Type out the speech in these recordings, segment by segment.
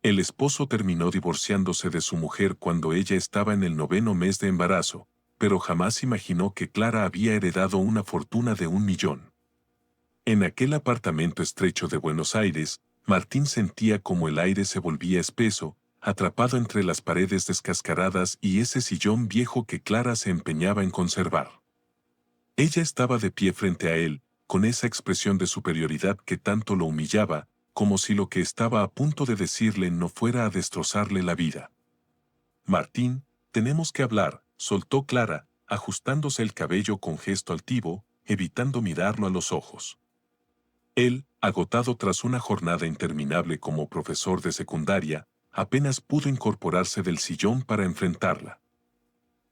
El esposo terminó divorciándose de su mujer cuando ella estaba en el 9º mes de embarazo, pero jamás imaginó que Clara había heredado una fortuna de 1 millón. En aquel apartamento estrecho de Buenos Aires, Martín sentía como el aire se volvía espeso, atrapado entre las paredes descascaradas y ese sillón viejo que Clara se empeñaba en conservar. Ella estaba de pie frente a él, con esa expresión de superioridad que tanto lo humillaba, como si lo que estaba a punto de decirle no fuera a destrozarle la vida. Martín, tenemos que hablar, soltó Clara, ajustándose el cabello con gesto altivo, evitando mirarlo a los ojos. Él, agotado tras una jornada interminable como profesor de secundaria, apenas pudo incorporarse del sillón para enfrentarla.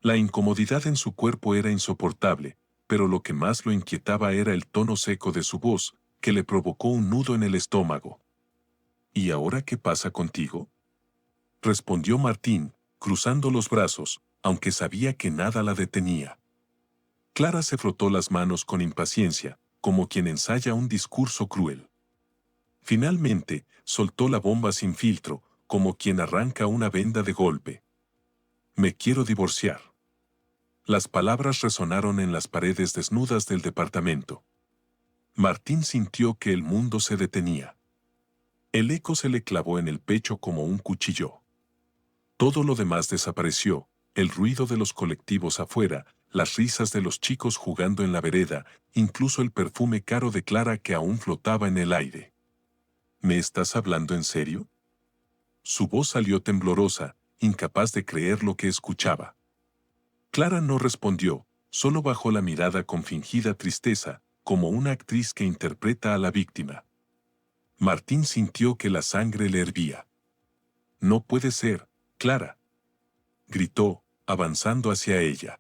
La incomodidad en su cuerpo era insoportable, pero lo que más lo inquietaba era el tono seco de su voz, que le provocó un nudo en el estómago. ¿Y ahora qué pasa contigo?, respondió Martín, cruzando los brazos, aunque sabía que nada la detenía. Clara se frotó las manos con impaciencia, como quien ensaya un discurso cruel. Finalmente, soltó la bomba sin filtro, como quien arranca una venda de golpe. Me quiero divorciar. Las palabras resonaron en las paredes desnudas del departamento. Martín sintió que el mundo se detenía. El eco se le clavó en el pecho como un cuchillo. Todo lo demás desapareció, el ruido de los colectivos afuera, las risas de los chicos jugando en la vereda, incluso el perfume caro de Clara que aún flotaba en el aire. ¿Me estás hablando en serio?, su voz salió temblorosa, incapaz de creer lo que escuchaba. Clara no respondió, solo bajó la mirada con fingida tristeza, como una actriz que interpreta a la víctima. Martín sintió que la sangre le hervía. No puede ser, Clara, gritó, avanzando hacia ella.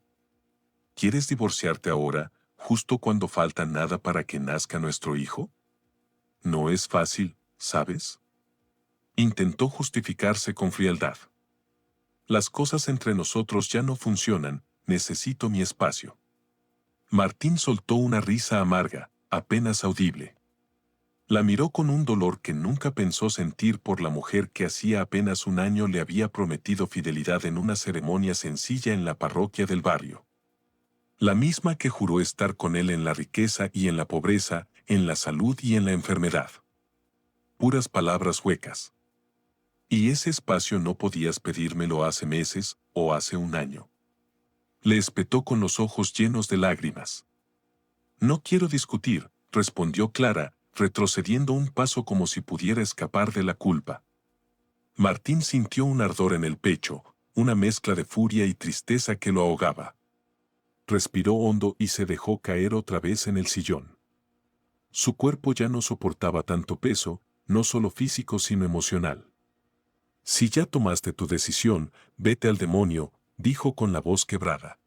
¿Quieres divorciarte ahora, justo cuando falta nada para que nazca nuestro hijo? No es fácil, ¿sabes? Intentó justificarse con frialdad. Las cosas entre nosotros ya no funcionan, necesito mi espacio. Martín soltó una risa amarga, apenas audible. La miró con un dolor que nunca pensó sentir por la mujer que hacía apenas un año le había prometido fidelidad en una ceremonia sencilla en la parroquia del barrio. La misma que juró estar con él en la riqueza y en la pobreza, en la salud y en la enfermedad. Puras palabras huecas. Y ese espacio no podías pedírmelo hace meses o hace un año. Le espetó con los ojos llenos de lágrimas. No quiero discutir, respondió Clara, retrocediendo un paso como si pudiera escapar de la culpa. Martín sintió un ardor en el pecho, una mezcla de furia y tristeza que lo ahogaba. Respiró hondo y se dejó caer otra vez en el sillón. Su cuerpo ya no soportaba tanto peso, no solo físico sino emocional. Si ya tomaste tu decisión, vete al demonio, dijo con la voz quebrada.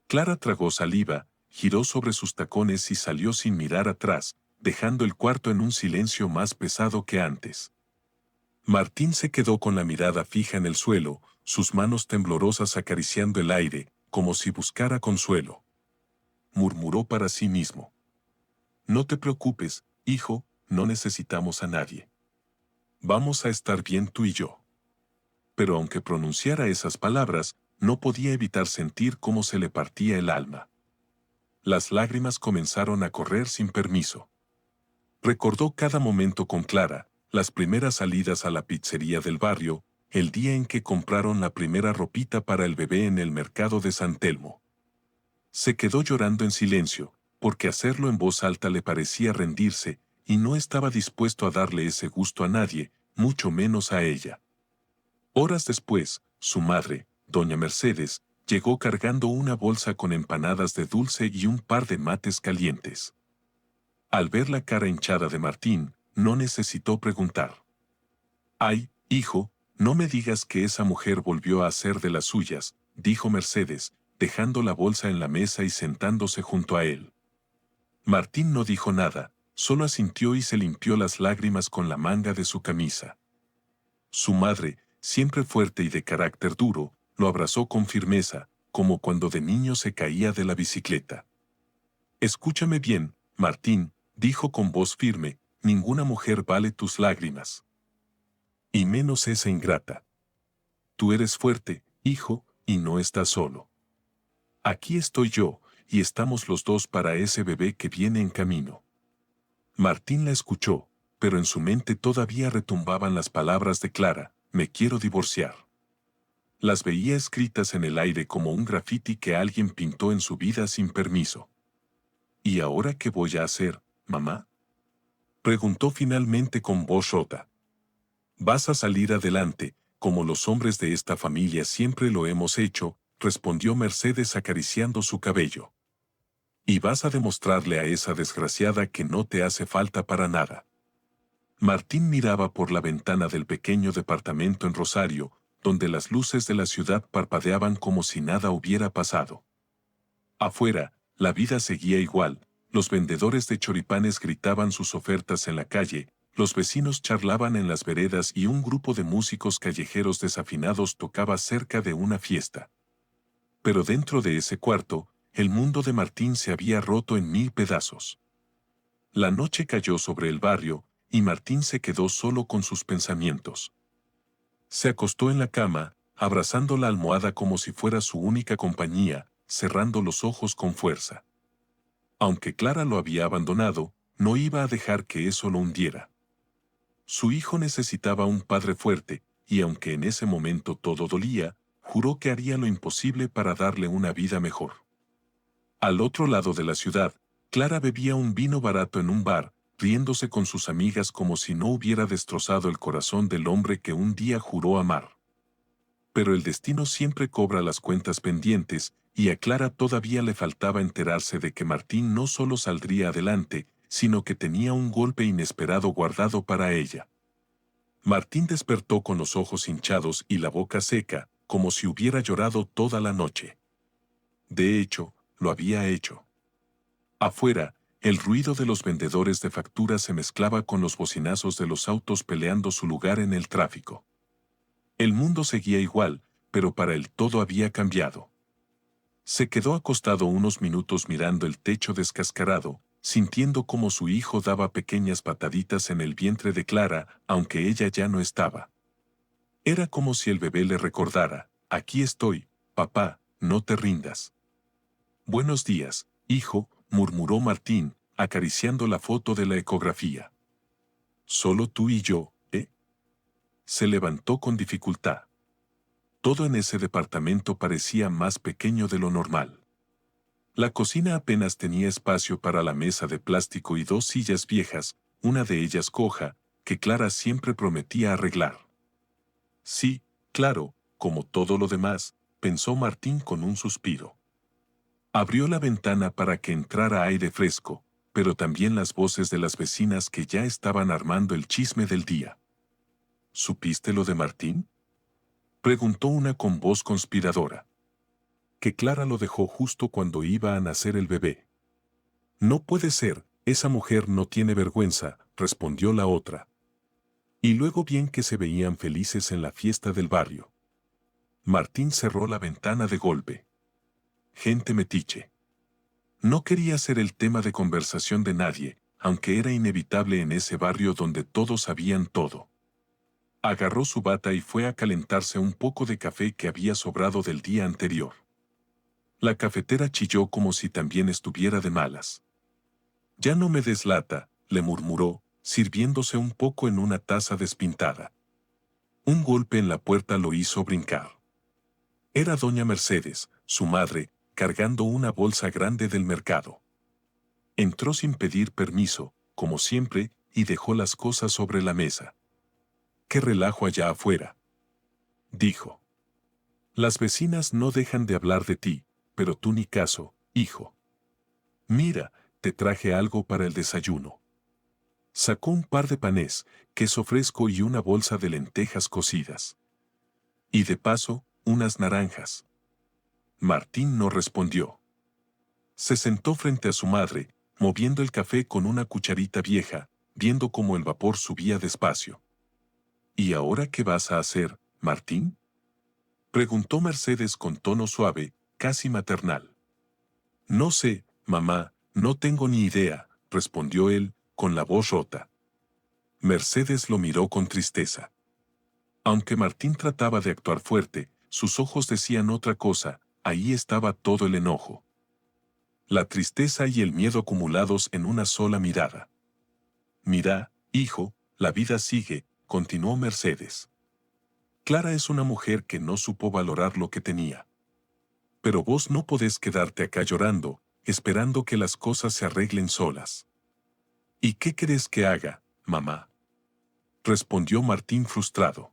Clara tragó saliva, giró sobre sus tacones y salió sin mirar atrás, dejando el cuarto en un silencio más pesado que antes. Martín se quedó con la mirada fija en el suelo, sus manos temblorosas acariciando el aire, como si buscara consuelo. Murmuró para sí mismo. No te preocupes, hijo, no necesitamos a nadie. Vamos a estar bien tú y yo. Pero aunque pronunciara esas palabras, no podía evitar sentir cómo se le partía el alma. Las lágrimas comenzaron a correr sin permiso. Recordó cada momento con Clara, las primeras salidas a la pizzería del barrio, el día en que compraron la primera ropita para el bebé en el mercado de San Telmo. Se quedó llorando en silencio, porque hacerlo en voz alta le parecía rendirse, y no estaba dispuesto a darle ese gusto a nadie, mucho menos a ella. Horas después, su madre, doña Mercedes, llegó cargando una bolsa con empanadas de dulce y un par de mates calientes. Al ver la cara hinchada de Martín, no necesitó preguntar. «Ay, hijo, no me digas que esa mujer volvió a hacer de las suyas», dijo Mercedes, dejando la bolsa en la mesa y sentándose junto a él. Martín no dijo nada, solo asintió y se limpió las lágrimas con la manga de su camisa. Su madre, siempre fuerte y de carácter duro, lo abrazó con firmeza, como cuando de niño se caía de la bicicleta. «Escúchame bien, Martín», dijo con voz firme, «ninguna mujer vale tus lágrimas. Y menos esa ingrata. Tú eres fuerte, hijo, y no estás solo. Aquí estoy yo, y estamos los dos para ese bebé que viene en camino. Martín la escuchó, pero en su mente todavía retumbaban las palabras de Clara: me quiero divorciar. Las veía escritas en el aire como un grafiti que alguien pintó en su vida sin permiso. ¿Y ahora qué voy a hacer, mamá?, preguntó finalmente con voz rota. Vas a salir adelante, como los hombres de esta familia siempre lo hemos hecho, respondió Mercedes acariciando su cabello. Y vas a demostrarle a esa desgraciada que no te hace falta para nada. Martín miraba por la ventana del pequeño departamento en Rosario, donde las luces de la ciudad parpadeaban como si nada hubiera pasado. Afuera, la vida seguía igual, los vendedores de choripanes gritaban sus ofertas en la calle, los vecinos charlaban en las veredas y un grupo de músicos callejeros desafinados tocaba cerca de una fiesta. Pero dentro de ese cuarto, el mundo de Martín se había roto en 1000 pedazos. La noche cayó sobre el barrio, y Martín se quedó solo con sus pensamientos. Se acostó en la cama, abrazando la almohada como si fuera su única compañía, cerrando los ojos con fuerza. Aunque Clara lo había abandonado, no iba a dejar que eso lo hundiera. Su hijo necesitaba un padre fuerte, y aunque en ese momento todo dolía, juró que haría lo imposible para darle una vida mejor. Al otro lado de la ciudad, Clara bebía un vino barato en un bar, riéndose con sus amigas como si no hubiera destrozado el corazón del hombre que un día juró amar. Pero el destino siempre cobra las cuentas pendientes, y a Clara todavía le faltaba enterarse de que Martín no solo saldría adelante, sino que tenía un golpe inesperado guardado para ella. Martín despertó con los ojos hinchados y la boca seca, como si hubiera llorado toda la noche. De hecho, lo había hecho. Afuera, el ruido de los vendedores de facturas se mezclaba con los bocinazos de los autos peleando su lugar en el tráfico. El mundo seguía igual, pero para él todo había cambiado. Se quedó acostado unos minutos mirando el techo descascarado, sintiendo cómo su hijo daba pequeñas pataditas en el vientre de Clara, aunque ella ya no estaba. Era como si el bebé le recordara: aquí estoy, papá, no te rindas. Buenos días, hijo, murmuró Martín, acariciando la foto de la ecografía. Solo tú y yo, ¿eh? Se levantó con dificultad. Todo en ese departamento parecía más pequeño de lo normal. La cocina apenas tenía espacio para la mesa de plástico y 2 sillas viejas, una de ellas coja, que Clara siempre prometía arreglar. Sí, claro, como todo lo demás, pensó Martín con un suspiro. Abrió la ventana para que entrara aire fresco, pero también las voces de las vecinas que ya estaban armando el chisme del día. ¿Supiste lo de Martín?, preguntó una con voz conspiradora. Que Clara lo dejó justo cuando iba a nacer el bebé. No puede ser, esa mujer no tiene vergüenza, respondió la otra. Y luego bien que se veían felices en la fiesta del barrio. Martín cerró la ventana de golpe. Gente metiche. No quería ser el tema de conversación de nadie, aunque era inevitable en ese barrio donde todos sabían todo. Agarró su bata y fue a calentarse un poco de café que había sobrado del día anterior. La cafetera chilló como si también estuviera de malas. Ya no me des lata, le murmuró, sirviéndose un poco en una taza despintada. Un golpe en la puerta lo hizo brincar. Era doña Mercedes, su madre, cargando una bolsa grande del mercado. Entró sin pedir permiso, como siempre, y dejó las cosas sobre la mesa. «¿Qué relajo allá afuera?», dijo. «Las vecinas no dejan de hablar de ti, pero tú ni caso, hijo. Mira, te traje algo para el desayuno». Sacó un par de panés, queso fresco y una bolsa de lentejas cocidas. «Y de paso, unas naranjas». Martín no respondió. Se sentó frente a su madre, moviendo el café con una cucharita vieja, viendo cómo el vapor subía despacio. «¿Y ahora qué vas a hacer, Martín?», preguntó Mercedes con tono suave, casi maternal. «No sé, mamá, no tengo ni idea», respondió él, con la voz rota. Mercedes lo miró con tristeza. Aunque Martín trataba de actuar fuerte, sus ojos decían otra cosa, ahí estaba todo el enojo. La tristeza y el miedo acumulados en una sola mirada. Mira, hijo, la vida sigue, continuó Mercedes. Clara es una mujer que no supo valorar lo que tenía. Pero vos no podés quedarte acá llorando, esperando que las cosas se arreglen solas. ¿Y qué querés que haga, mamá? Respondió Martín frustrado.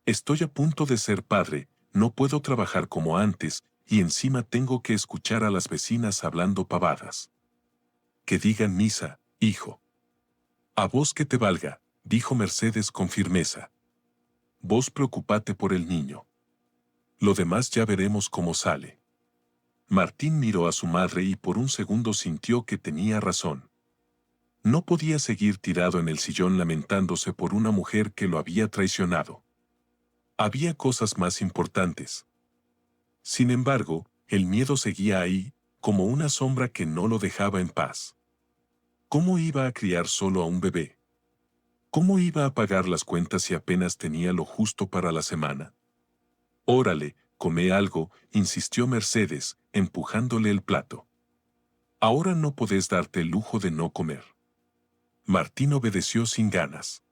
Estoy a punto de ser padre, no puedo trabajar como antes, y encima tengo que escuchar a las vecinas hablando pavadas. Que digan misa, hijo. A vos que te valga, dijo Mercedes con firmeza. Vos preocupate por el niño. Lo demás ya veremos cómo sale. Martín miró a su madre y por un segundo sintió que tenía razón. No podía seguir tirado en el sillón lamentándose por una mujer que lo había traicionado. Había cosas más importantes. Sin embargo, el miedo seguía ahí, como una sombra que no lo dejaba en paz. ¿Cómo iba a criar solo a un bebé? ¿Cómo iba a pagar las cuentas si apenas tenía lo justo para la semana? Órale, come algo, insistió Mercedes, empujándole el plato. Ahora no podés darte el lujo de no comer. Martín obedeció sin ganas.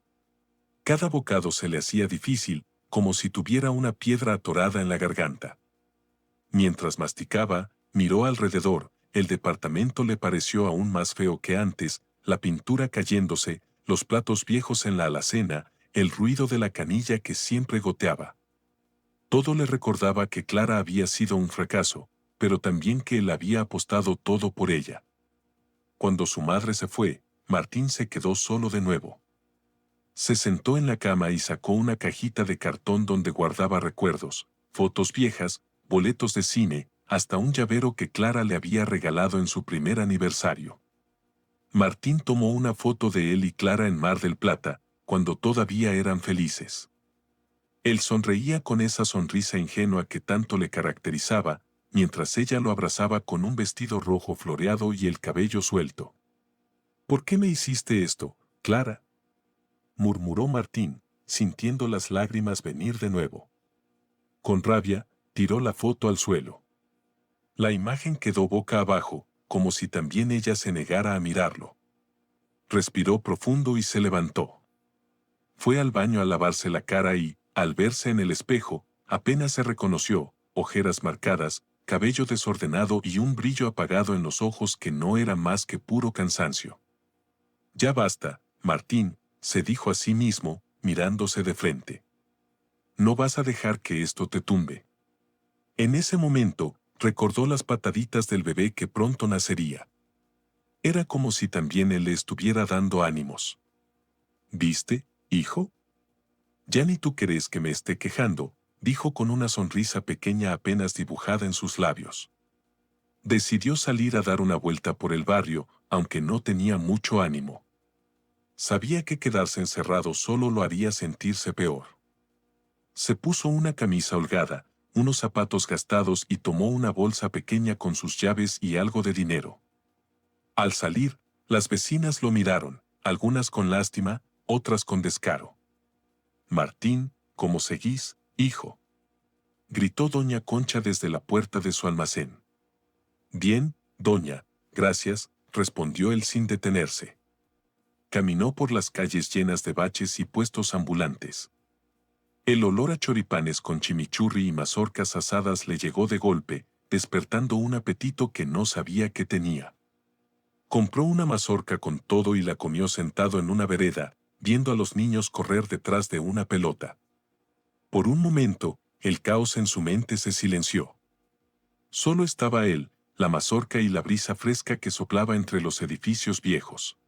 Cada bocado se le hacía difícil, como si tuviera una piedra atorada en la garganta. Mientras masticaba, miró alrededor, el departamento le pareció aún más feo que antes, la pintura cayéndose, los platos viejos en la alacena, el ruido de la canilla que siempre goteaba. Todo le recordaba que Clara había sido un fracaso, pero también que él había apostado todo por ella. Cuando su madre se fue, Martín se quedó solo de nuevo. Se sentó en la cama y sacó una cajita de cartón donde guardaba recuerdos, fotos viejas, boletos de cine, hasta un llavero que Clara le había regalado en su primer aniversario. Martín tomó una foto de él y Clara en Mar del Plata, cuando todavía eran felices. Él sonreía con esa sonrisa ingenua que tanto le caracterizaba, mientras ella lo abrazaba con un vestido rojo floreado y el cabello suelto. ¿Por qué me hiciste esto, Clara?, murmuró Martín, sintiendo las lágrimas venir de nuevo. Con rabia, tiró la foto al suelo. La imagen quedó boca abajo, como si también ella se negara a mirarlo. Respiró profundo y se levantó. Fue al baño a lavarse la cara y, al verse en el espejo, apenas se reconoció, ojeras marcadas, cabello desordenado y un brillo apagado en los ojos que no era más que puro cansancio. Ya basta, Martín, se dijo a sí mismo, mirándose de frente. No vas a dejar que esto te tumbe. En ese momento, recordó las pataditas del bebé que pronto nacería. Era como si también él le estuviera dando ánimos. ¿Viste, hijo? Ya ni tú querés que me esté quejando, dijo con una sonrisa pequeña apenas dibujada en sus labios. Decidió salir a dar una vuelta por el barrio, aunque no tenía mucho ánimo. Sabía que quedarse encerrado solo lo haría sentirse peor. Se puso una camisa holgada, unos zapatos gastados y tomó una bolsa pequeña con sus llaves y algo de dinero. Al salir, las vecinas lo miraron, algunas con lástima, otras con descaro. Martín, ¿cómo seguís, hijo?, gritó doña Concha desde la puerta de su almacén. Bien, doña, gracias, respondió él sin detenerse. Caminó por las calles llenas de baches y puestos ambulantes. El olor a choripanes con chimichurri y mazorcas asadas le llegó de golpe, despertando un apetito que no sabía que tenía. Compró una mazorca con todo y la comió sentado en una vereda, viendo a los niños correr detrás de una pelota. Por un momento, el caos en su mente se silenció. Solo estaba él, la mazorca y la brisa fresca que soplaba entre los edificios viejos.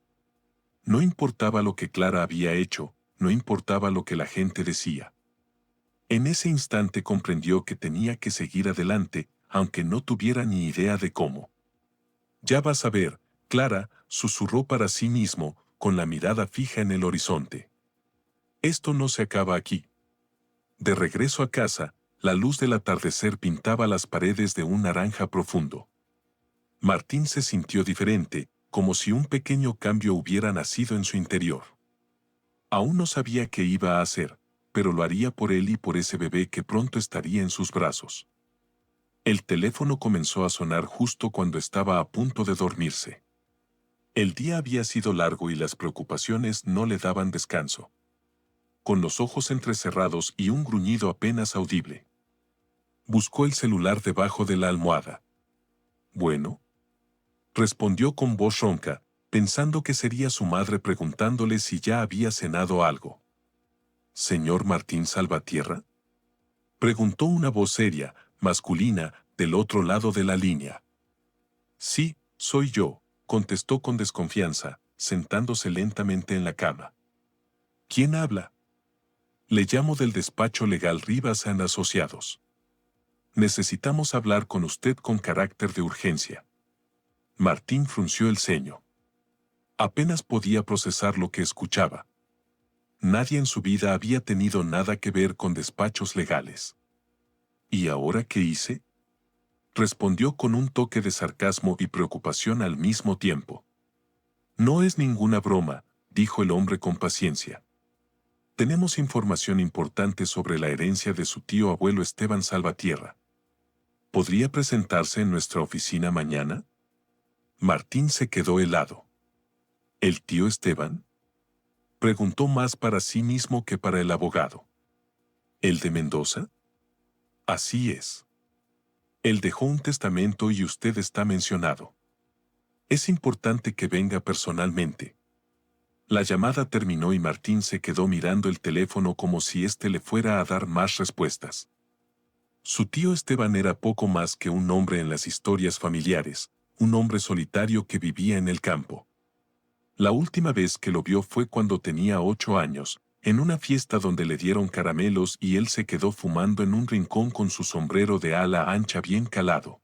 No importaba lo que Clara había hecho, no importaba lo que la gente decía. En ese instante comprendió que tenía que seguir adelante, aunque no tuviera ni idea de cómo. Ya vas a ver, Clara, susurró para sí mismo, con la mirada fija en el horizonte. Esto no se acaba aquí. De regreso a casa, la luz del atardecer pintaba las paredes de un naranja profundo. Martín se sintió diferente, como si un pequeño cambio hubiera nacido en su interior. Aún no sabía qué iba a hacer, pero lo haría por él y por ese bebé que pronto estaría en sus brazos. El teléfono comenzó a sonar justo cuando estaba a punto de dormirse. El día había sido largo y las preocupaciones no le daban descanso. Con los ojos entrecerrados y un gruñido apenas audible, buscó el celular debajo de la almohada. «Bueno», respondió con voz ronca, pensando que sería su madre preguntándole si ya había cenado algo. «¿Señor Martín Salvatierra?», preguntó una voz seria, masculina, del otro lado de la línea. «Sí, soy yo», contestó con desconfianza, sentándose lentamente en la cama. «¿Quién habla?». «Le llamo del despacho legal Rivas & Asociados. Necesitamos hablar con usted con carácter de urgencia». Martín frunció el ceño. Apenas podía procesar lo que escuchaba. Nadie en su vida había tenido nada que ver con despachos legales. ¿Y ahora qué hice?, respondió con un toque de sarcasmo y preocupación al mismo tiempo. «No es ninguna broma», dijo el hombre con paciencia. «Tenemos información importante sobre la herencia de su tío abuelo Esteban Salvatierra. ¿Podría presentarse en nuestra oficina mañana?». Martín se quedó helado. «¿El tío Esteban?», preguntó más para sí mismo que para el abogado. «¿El de Mendoza?». «Así es. Él dejó un testamento y usted está mencionado. Es importante que venga personalmente». La llamada terminó y Martín se quedó mirando el teléfono como si éste le fuera a dar más respuestas. Su tío Esteban era poco más que un hombre en las historias familiares, un hombre solitario que vivía en el campo. La última vez que lo vio fue cuando tenía 8 años, en una fiesta donde le dieron caramelos y él se quedó fumando en un rincón con su sombrero de ala ancha bien calado.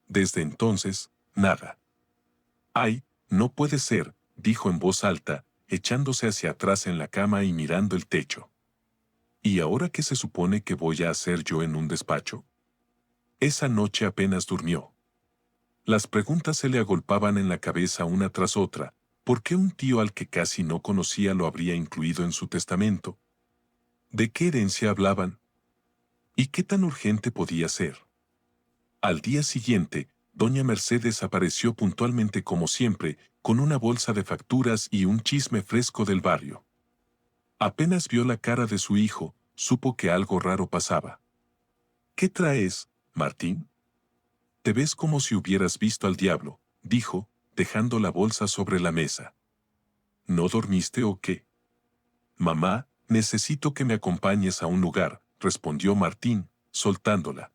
Desde entonces, nada. «Ay, no puede ser», dijo en voz alta, echándose hacia atrás en la cama y mirando el techo. «¿Y ahora qué se supone que voy a hacer yo en un despacho?». Esa noche apenas durmió. Las preguntas se le agolpaban en la cabeza una tras otra. ¿Por qué un tío al que casi no conocía lo habría incluido en su testamento? ¿De qué herencia hablaban? ¿Y qué tan urgente podía ser? Al día siguiente, doña Mercedes apareció puntualmente como siempre, con una bolsa de facturas y un chisme fresco del barrio. Apenas vio la cara de su hijo, supo que algo raro pasaba. «¿Qué traes, Martín?». «Te ves como si hubieras visto al diablo», dijo, dejando la bolsa sobre la mesa. «¿No dormiste o qué?». «Mamá, necesito que me acompañes a un lugar», respondió Martín, soltándola.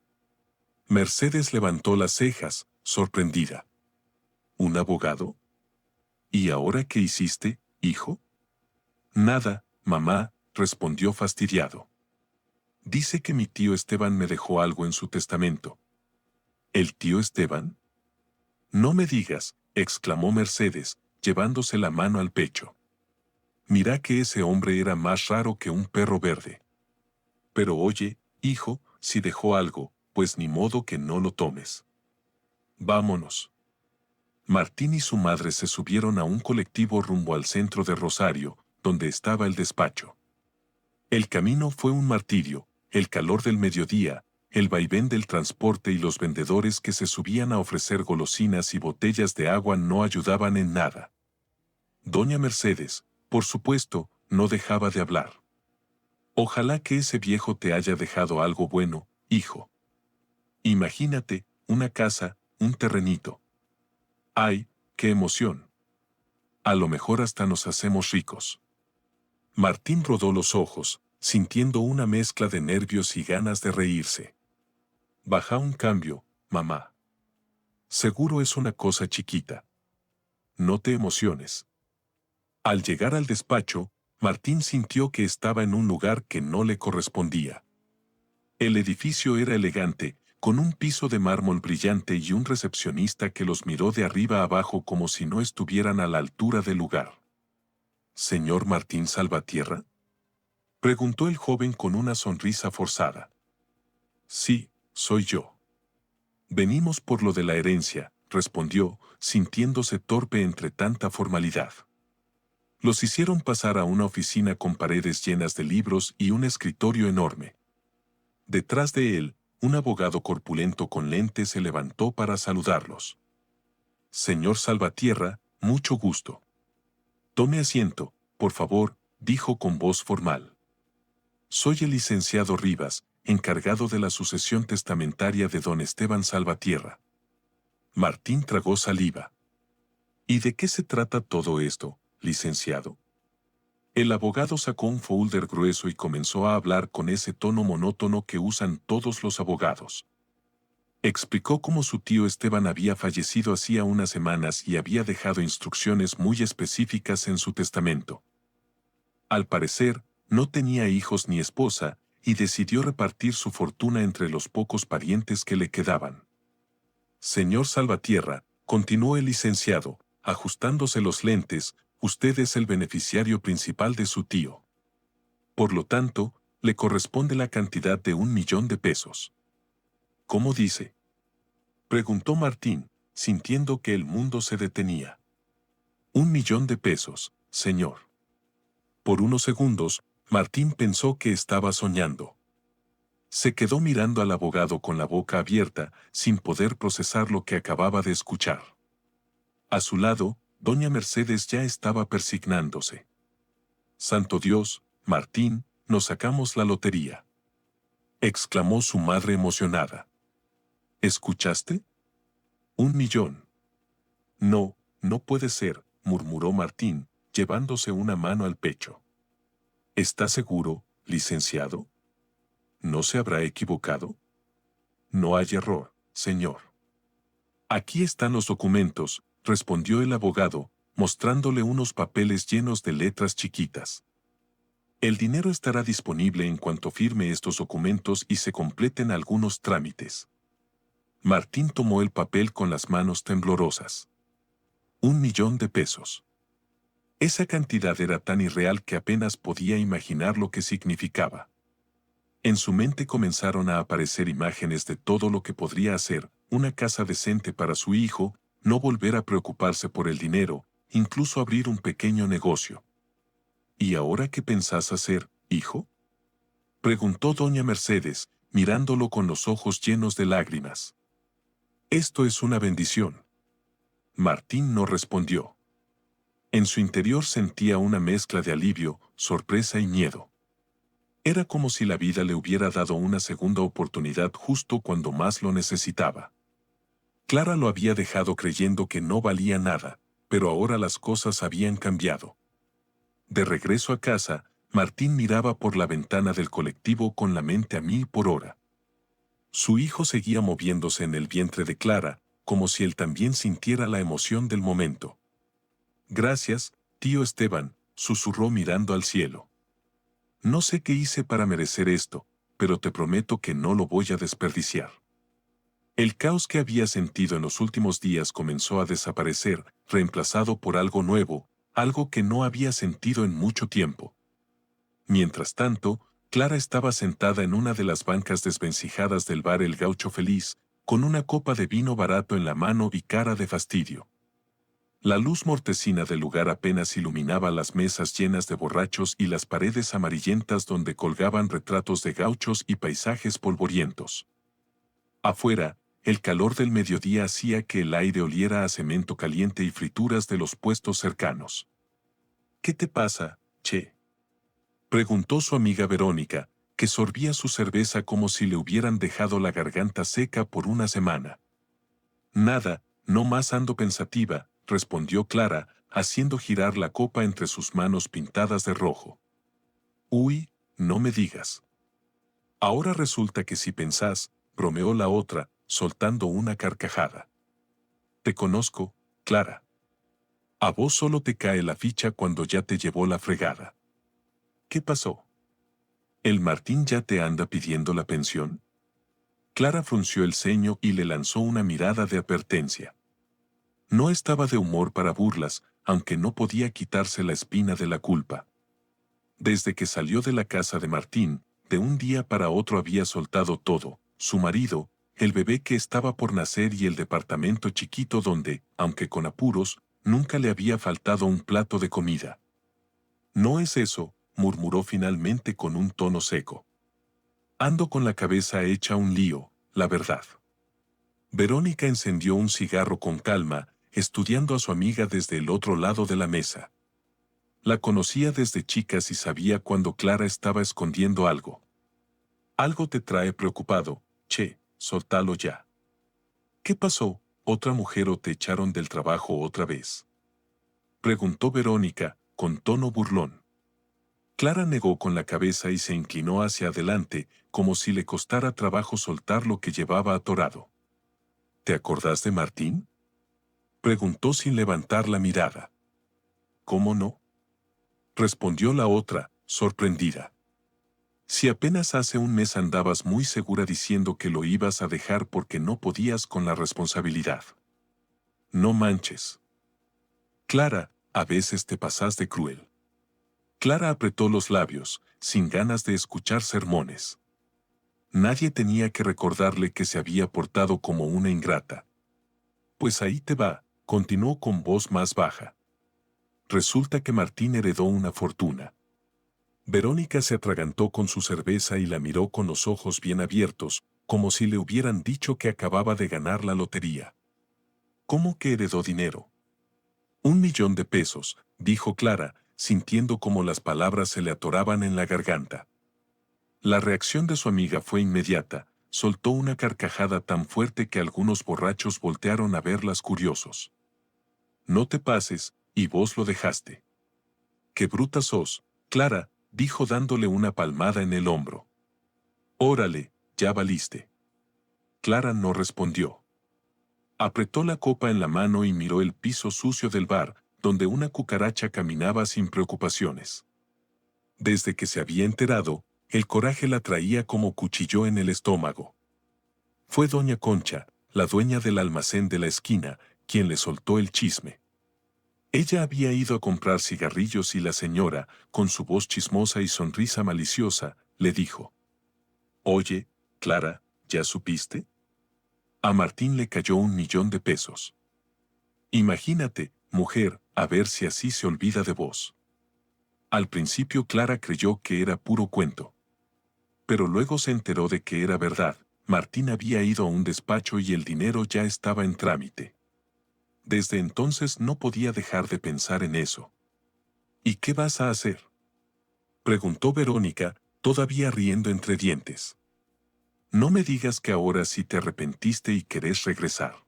Mercedes levantó las cejas, sorprendida. «¿Un abogado? ¿Y ahora qué hiciste, hijo?». «Nada, mamá», respondió fastidiado. «Dice que mi tío Esteban me dejó algo en su testamento». «¿El tío Esteban?». «No me digas», exclamó Mercedes, llevándose la mano al pecho. «Mira que ese hombre era más raro que un perro verde. Pero oye, hijo, si dejó algo, pues ni modo que no lo tomes. Vámonos». Martín y su madre se subieron a un colectivo rumbo al centro de Rosario, donde estaba el despacho. El camino fue un martirio, el calor del mediodía, el vaivén del transporte y los vendedores que se subían a ofrecer golosinas y botellas de agua no ayudaban en nada. Doña Mercedes, por supuesto, no dejaba de hablar. «Ojalá que ese viejo te haya dejado algo bueno, hijo. Imagínate, una casa, un terrenito. ¡Ay, qué emoción! A lo mejor hasta nos hacemos ricos». Martín rodó los ojos, sintiendo una mezcla de nervios y ganas de reírse. «Baja un cambio, mamá. Seguro es una cosa chiquita. No te emociones». Al llegar al despacho, Martín sintió que estaba en un lugar que no le correspondía. El edificio era elegante, con un piso de mármol brillante y un recepcionista que los miró de arriba abajo como si no estuvieran a la altura del lugar. «¿Señor Martín Salvatierra?», preguntó el joven con una sonrisa forzada. «Sí, soy yo». «Venimos por lo de la herencia», respondió, sintiéndose torpe entre tanta formalidad. Los hicieron pasar a una oficina con paredes llenas de libros y un escritorio enorme. Detrás de él, un abogado corpulento con lentes se levantó para saludarlos. Señor Salvatierra, mucho gusto. Tome asiento, por favor, dijo con voz formal. Soy el licenciado Rivas, encargado de la sucesión testamentaria de don Esteban Salvatierra. Martín tragó saliva. ¿Y de qué se trata todo esto, licenciado? El abogado sacó un folder grueso y comenzó a hablar con ese tono monótono que usan todos los abogados. Explicó cómo su tío Esteban había fallecido hacía unas semanas y había dejado instrucciones muy específicas en su testamento. Al parecer, no tenía hijos ni esposa, y decidió repartir su fortuna entre los pocos parientes que le quedaban. Señor Salvatierra, continuó el licenciado, ajustándose los lentes, usted es el beneficiario principal de su tío. Por lo tanto, le corresponde la cantidad de 1.000.000 de pesos. ¿Cómo dice? Preguntó Martín, sintiendo que el mundo se detenía. 1.000.000 de pesos, señor. Por unos segundos, Martín pensó que estaba soñando. Se quedó mirando al abogado con la boca abierta, sin poder procesar lo que acababa de escuchar. A su lado, doña Mercedes ya estaba persignándose. «Santo Dios, Martín, nos sacamos la lotería», exclamó su madre emocionada. «¿Escuchaste? 1.000.000». «No, no puede ser», murmuró Martín, llevándose una mano al pecho. «¿Está seguro, licenciado? ¿No se habrá equivocado?» «No hay error, señor». «Aquí están los documentos», respondió el abogado, mostrándole unos papeles llenos de letras chiquitas. «El dinero estará disponible en cuanto firme estos documentos y se completen algunos trámites». Martín tomó el papel con las manos temblorosas. 1.000.000 de pesos. Esa cantidad era tan irreal que apenas podía imaginar lo que significaba. En su mente comenzaron a aparecer imágenes de todo lo que podría hacer, una casa decente para su hijo, no volver a preocuparse por el dinero, incluso abrir un pequeño negocio. ¿Y ahora qué pensás hacer, hijo?, preguntó doña Mercedes, mirándolo con los ojos llenos de lágrimas. «Esto es una bendición». Martín no respondió. En su interior sentía una mezcla de alivio, sorpresa y miedo. Era como si la vida le hubiera dado una segunda oportunidad justo cuando más lo necesitaba. Clara lo había dejado creyendo que no valía nada, pero ahora las cosas habían cambiado. De regreso a casa, Martín miraba por la ventana del colectivo con la mente a 1.000 por hora. Su hijo seguía moviéndose en el vientre de Clara, como si él también sintiera la emoción del momento. «Gracias, tío Esteban», susurró mirando al cielo. «No sé qué hice para merecer esto, pero te prometo que no lo voy a desperdiciar». El caos que había sentido en los últimos días comenzó a desaparecer, reemplazado por algo nuevo, algo que no había sentido en mucho tiempo. Mientras tanto, Clara estaba sentada en una de las bancas desvencijadas del bar El Gaucho Feliz, con una copa de vino barato en la mano y cara de fastidio. La luz mortecina del lugar apenas iluminaba las mesas llenas de borrachos y las paredes amarillentas donde colgaban retratos de gauchos y paisajes polvorientos. Afuera, el calor del mediodía hacía que el aire oliera a cemento caliente y frituras de los puestos cercanos. «¿Qué te pasa, che?», preguntó su amiga Verónica, que sorbía su cerveza como si le hubieran dejado la garganta seca por una semana. «Nada, no más ando pensativa», respondió Clara, haciendo girar la copa entre sus manos pintadas de rojo. «Uy, no me digas. Ahora resulta que si pensás», bromeó la otra, soltando una carcajada. «Te conozco, Clara. A vos solo te cae la ficha cuando ya te llevó la fregada». «¿Qué pasó? ¿El Martín ya te anda pidiendo la pensión?». Clara frunció el ceño y le lanzó una mirada de advertencia. No estaba de humor para burlas, aunque no podía quitarse la espina de la culpa. Desde que salió de la casa de Martín, de un día para otro había soltado todo, su marido, el bebé que estaba por nacer y el departamento chiquito donde, aunque con apuros, nunca le había faltado un plato de comida. No es eso, murmuró finalmente con un tono seco. Ando con la cabeza hecha un lío, la verdad. Verónica encendió un cigarro con calma, estudiando a su amiga desde el otro lado de la mesa. La conocía desde chicas y sabía cuando Clara estaba escondiendo algo. Algo te trae preocupado, che, soltalo ya. ¿Qué pasó? ¿Otra mujer o te echaron del trabajo otra vez? Preguntó Verónica, con tono burlón. Clara negó con la cabeza y se inclinó hacia adelante, como si le costara trabajo soltar lo que llevaba atorado. ¿Te acordás de Martín? Preguntó sin levantar la mirada. ¿Cómo no? Respondió la otra, sorprendida. Si apenas hace un mes andabas muy segura diciendo que lo ibas a dejar porque no podías con la responsabilidad. No manches. Clara, a veces te pasas de cruel. Clara apretó los labios, sin ganas de escuchar sermones. Nadie tenía que recordarle que se había portado como una ingrata. Pues ahí te va, continuó con voz más baja. Resulta que Martín heredó una fortuna. Verónica se atragantó con su cerveza y la miró con los ojos bien abiertos, como si le hubieran dicho que acababa de ganar la lotería. ¿Cómo que heredó dinero? 1.000.000 pesos, dijo Clara, sintiendo como las palabras se le atoraban en la garganta. La reacción de su amiga fue inmediata, soltó una carcajada tan fuerte que algunos borrachos voltearon a verlas curiosos. No te pases, y vos lo dejaste. ¡Qué bruta sos, Clara!, dijo dándole una palmada en el hombro. Órale, ya valiste. Clara no respondió. Apretó la copa en la mano y miró el piso sucio del bar, donde una cucaracha caminaba sin preocupaciones. Desde que se había enterado, el coraje la traía como cuchillo en el estómago. Fue doña Concha, la dueña del almacén de la esquina, quien le soltó el chisme. Ella había ido a comprar cigarrillos y la señora, con su voz chismosa y sonrisa maliciosa, le dijo: Oye, Clara, ¿ya supiste? A Martín le cayó 1.000.000 de pesos. Imagínate, mujer, a ver si así se olvida de vos. Al principio Clara creyó que era puro cuento. Pero luego se enteró de que era verdad. Martín había ido a un despacho y el dinero ya estaba en trámite. Desde entonces no podía dejar de pensar en eso. ¿Y qué vas a hacer?, preguntó Verónica, todavía riendo entre dientes. No me digas que ahora sí te arrepentiste y querés regresar.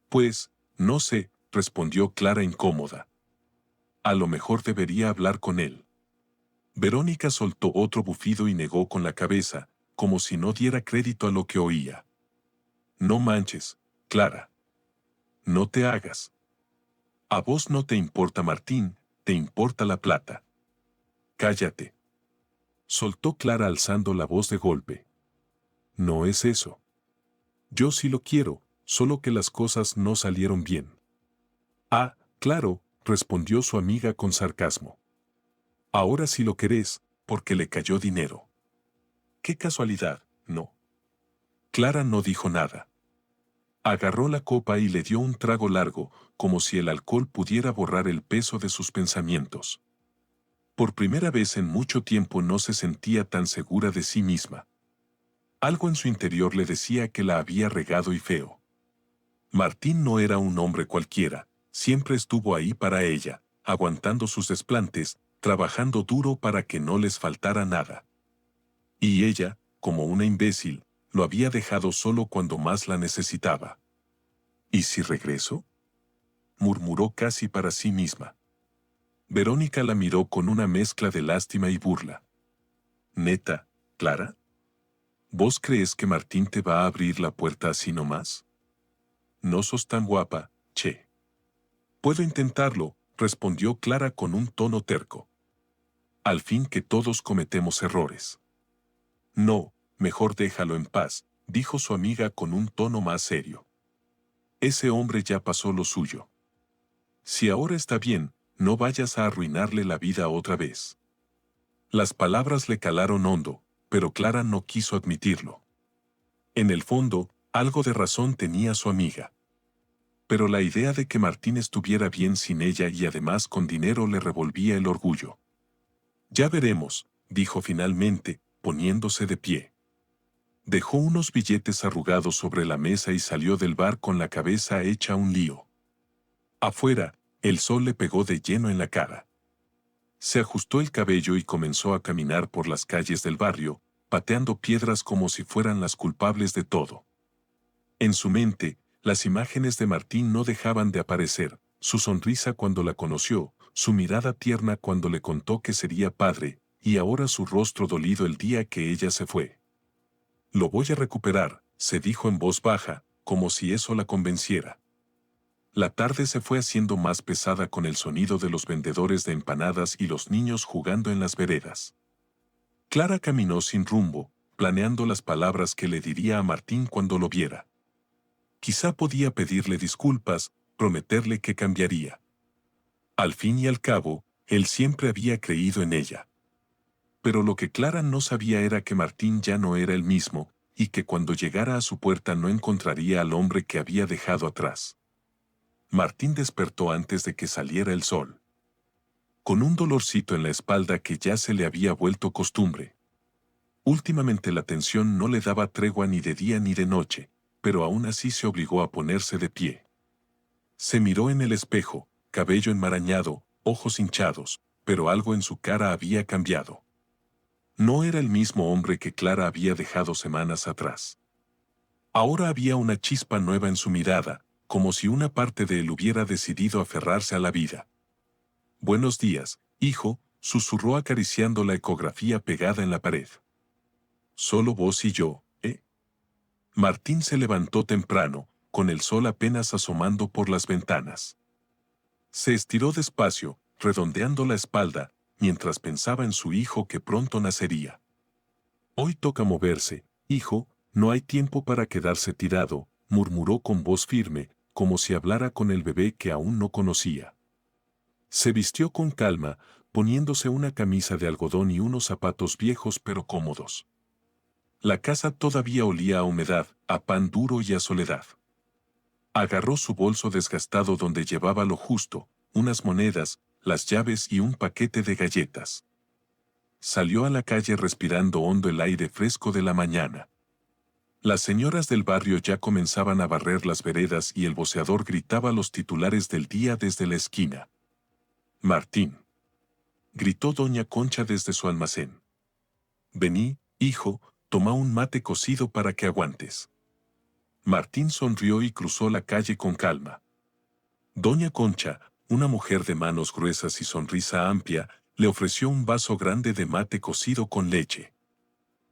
Pues, no sé, respondió Clara incómoda. A lo mejor debería hablar con él. Verónica soltó otro bufido y negó con la cabeza, como si no diera crédito a lo que oía. No manches, Clara. No te hagas. A vos no te importa Martín, te importa la plata. Cállate. Soltó Clara alzando la voz de golpe. No es eso. Yo sí lo quiero, solo que las cosas no salieron bien. Ah, claro, respondió su amiga con sarcasmo. Ahora sí lo querés, porque le cayó dinero. Qué casualidad, ¿no? Clara no dijo nada. Agarró la copa y le dio un trago largo, como si el alcohol pudiera borrar el peso de sus pensamientos. Por primera vez en mucho tiempo no se sentía tan segura de sí misma. Algo en su interior le decía que la había regado y feo. Martín no era un hombre cualquiera, siempre estuvo ahí para ella, aguantando sus desplantes, trabajando duro para que no les faltara nada. Y ella, como una imbécil, lo había dejado solo cuando más la necesitaba. ¿Y si regreso?, murmuró casi para sí misma. Verónica la miró con una mezcla de lástima y burla. ¿Neta, Clara? ¿Vos crees que Martín te va a abrir la puerta así nomás? No sos tan guapa, che. Puedo intentarlo, respondió Clara con un tono terco. Al fin que todos cometemos errores. No, mejor déjalo en paz, dijo su amiga con un tono más serio. Ese hombre ya pasó lo suyo. Si ahora está bien, no vayas a arruinarle la vida otra vez. Las palabras le calaron hondo, pero Clara no quiso admitirlo. En el fondo, algo de razón tenía su amiga. Pero la idea de que Martín estuviera bien sin ella y además con dinero le revolvía el orgullo. Ya veremos, dijo finalmente, poniéndose de pie. Dejó unos billetes arrugados sobre la mesa y salió del bar con la cabeza hecha un lío. Afuera, el sol le pegó de lleno en la cara. Se ajustó el cabello y comenzó a caminar por las calles del barrio, pateando piedras como si fueran las culpables de todo. En su mente, las imágenes de Martín no dejaban de aparecer, su sonrisa cuando la conoció, su mirada tierna cuando le contó que sería padre, y ahora su rostro dolido el día que ella se fue. Lo voy a recuperar, se dijo en voz baja, como si eso la convenciera. La tarde se fue haciendo más pesada con el sonido de los vendedores de empanadas y los niños jugando en las veredas. Clara caminó sin rumbo, planeando las palabras que le diría a Martín cuando lo viera. Quizá podía pedirle disculpas, prometerle que cambiaría. Al fin y al cabo, él siempre había creído en ella. Pero lo que Clara no sabía era que Martín ya no era el mismo, y que cuando llegara a su puerta no encontraría al hombre que había dejado atrás. Martín despertó antes de que saliera el sol. Con un dolorcito en la espalda que ya se le había vuelto costumbre. Últimamente la tensión no le daba tregua ni de día ni de noche, pero aún así se obligó a ponerse de pie. Se miró en el espejo, cabello enmarañado, ojos hinchados, pero algo en su cara había cambiado. No era el mismo hombre que Clara había dejado semanas atrás. Ahora había una chispa nueva en su mirada, como si una parte de él hubiera decidido aferrarse a la vida. Buenos días, hijo, susurró acariciando la ecografía pegada en la pared. Solo vos y yo, ¿eh? Martín se levantó temprano, con el sol apenas asomando por las ventanas. Se estiró despacio, redondeando la espalda, mientras pensaba en su hijo que pronto nacería. Hoy toca moverse, hijo, no hay tiempo para quedarse tirado, murmuró con voz firme, como si hablara con el bebé que aún no conocía. Se vistió con calma, poniéndose una camisa de algodón y unos zapatos viejos pero cómodos. La casa todavía olía a humedad, a pan duro y a soledad. Agarró su bolso desgastado donde llevaba lo justo, unas monedas, las llaves y un paquete de galletas. Salió a la calle respirando hondo el aire fresco de la mañana. Las señoras del barrio ya comenzaban a barrer las veredas y el voceador gritaba los titulares del día desde la esquina. Martín. Gritó doña Concha desde su almacén. Vení, hijo, toma un mate cocido para que aguantes. Martín sonrió y cruzó la calle con calma. Doña Concha, una mujer de manos gruesas y sonrisa amplia, le ofreció un vaso grande de mate cocido con leche.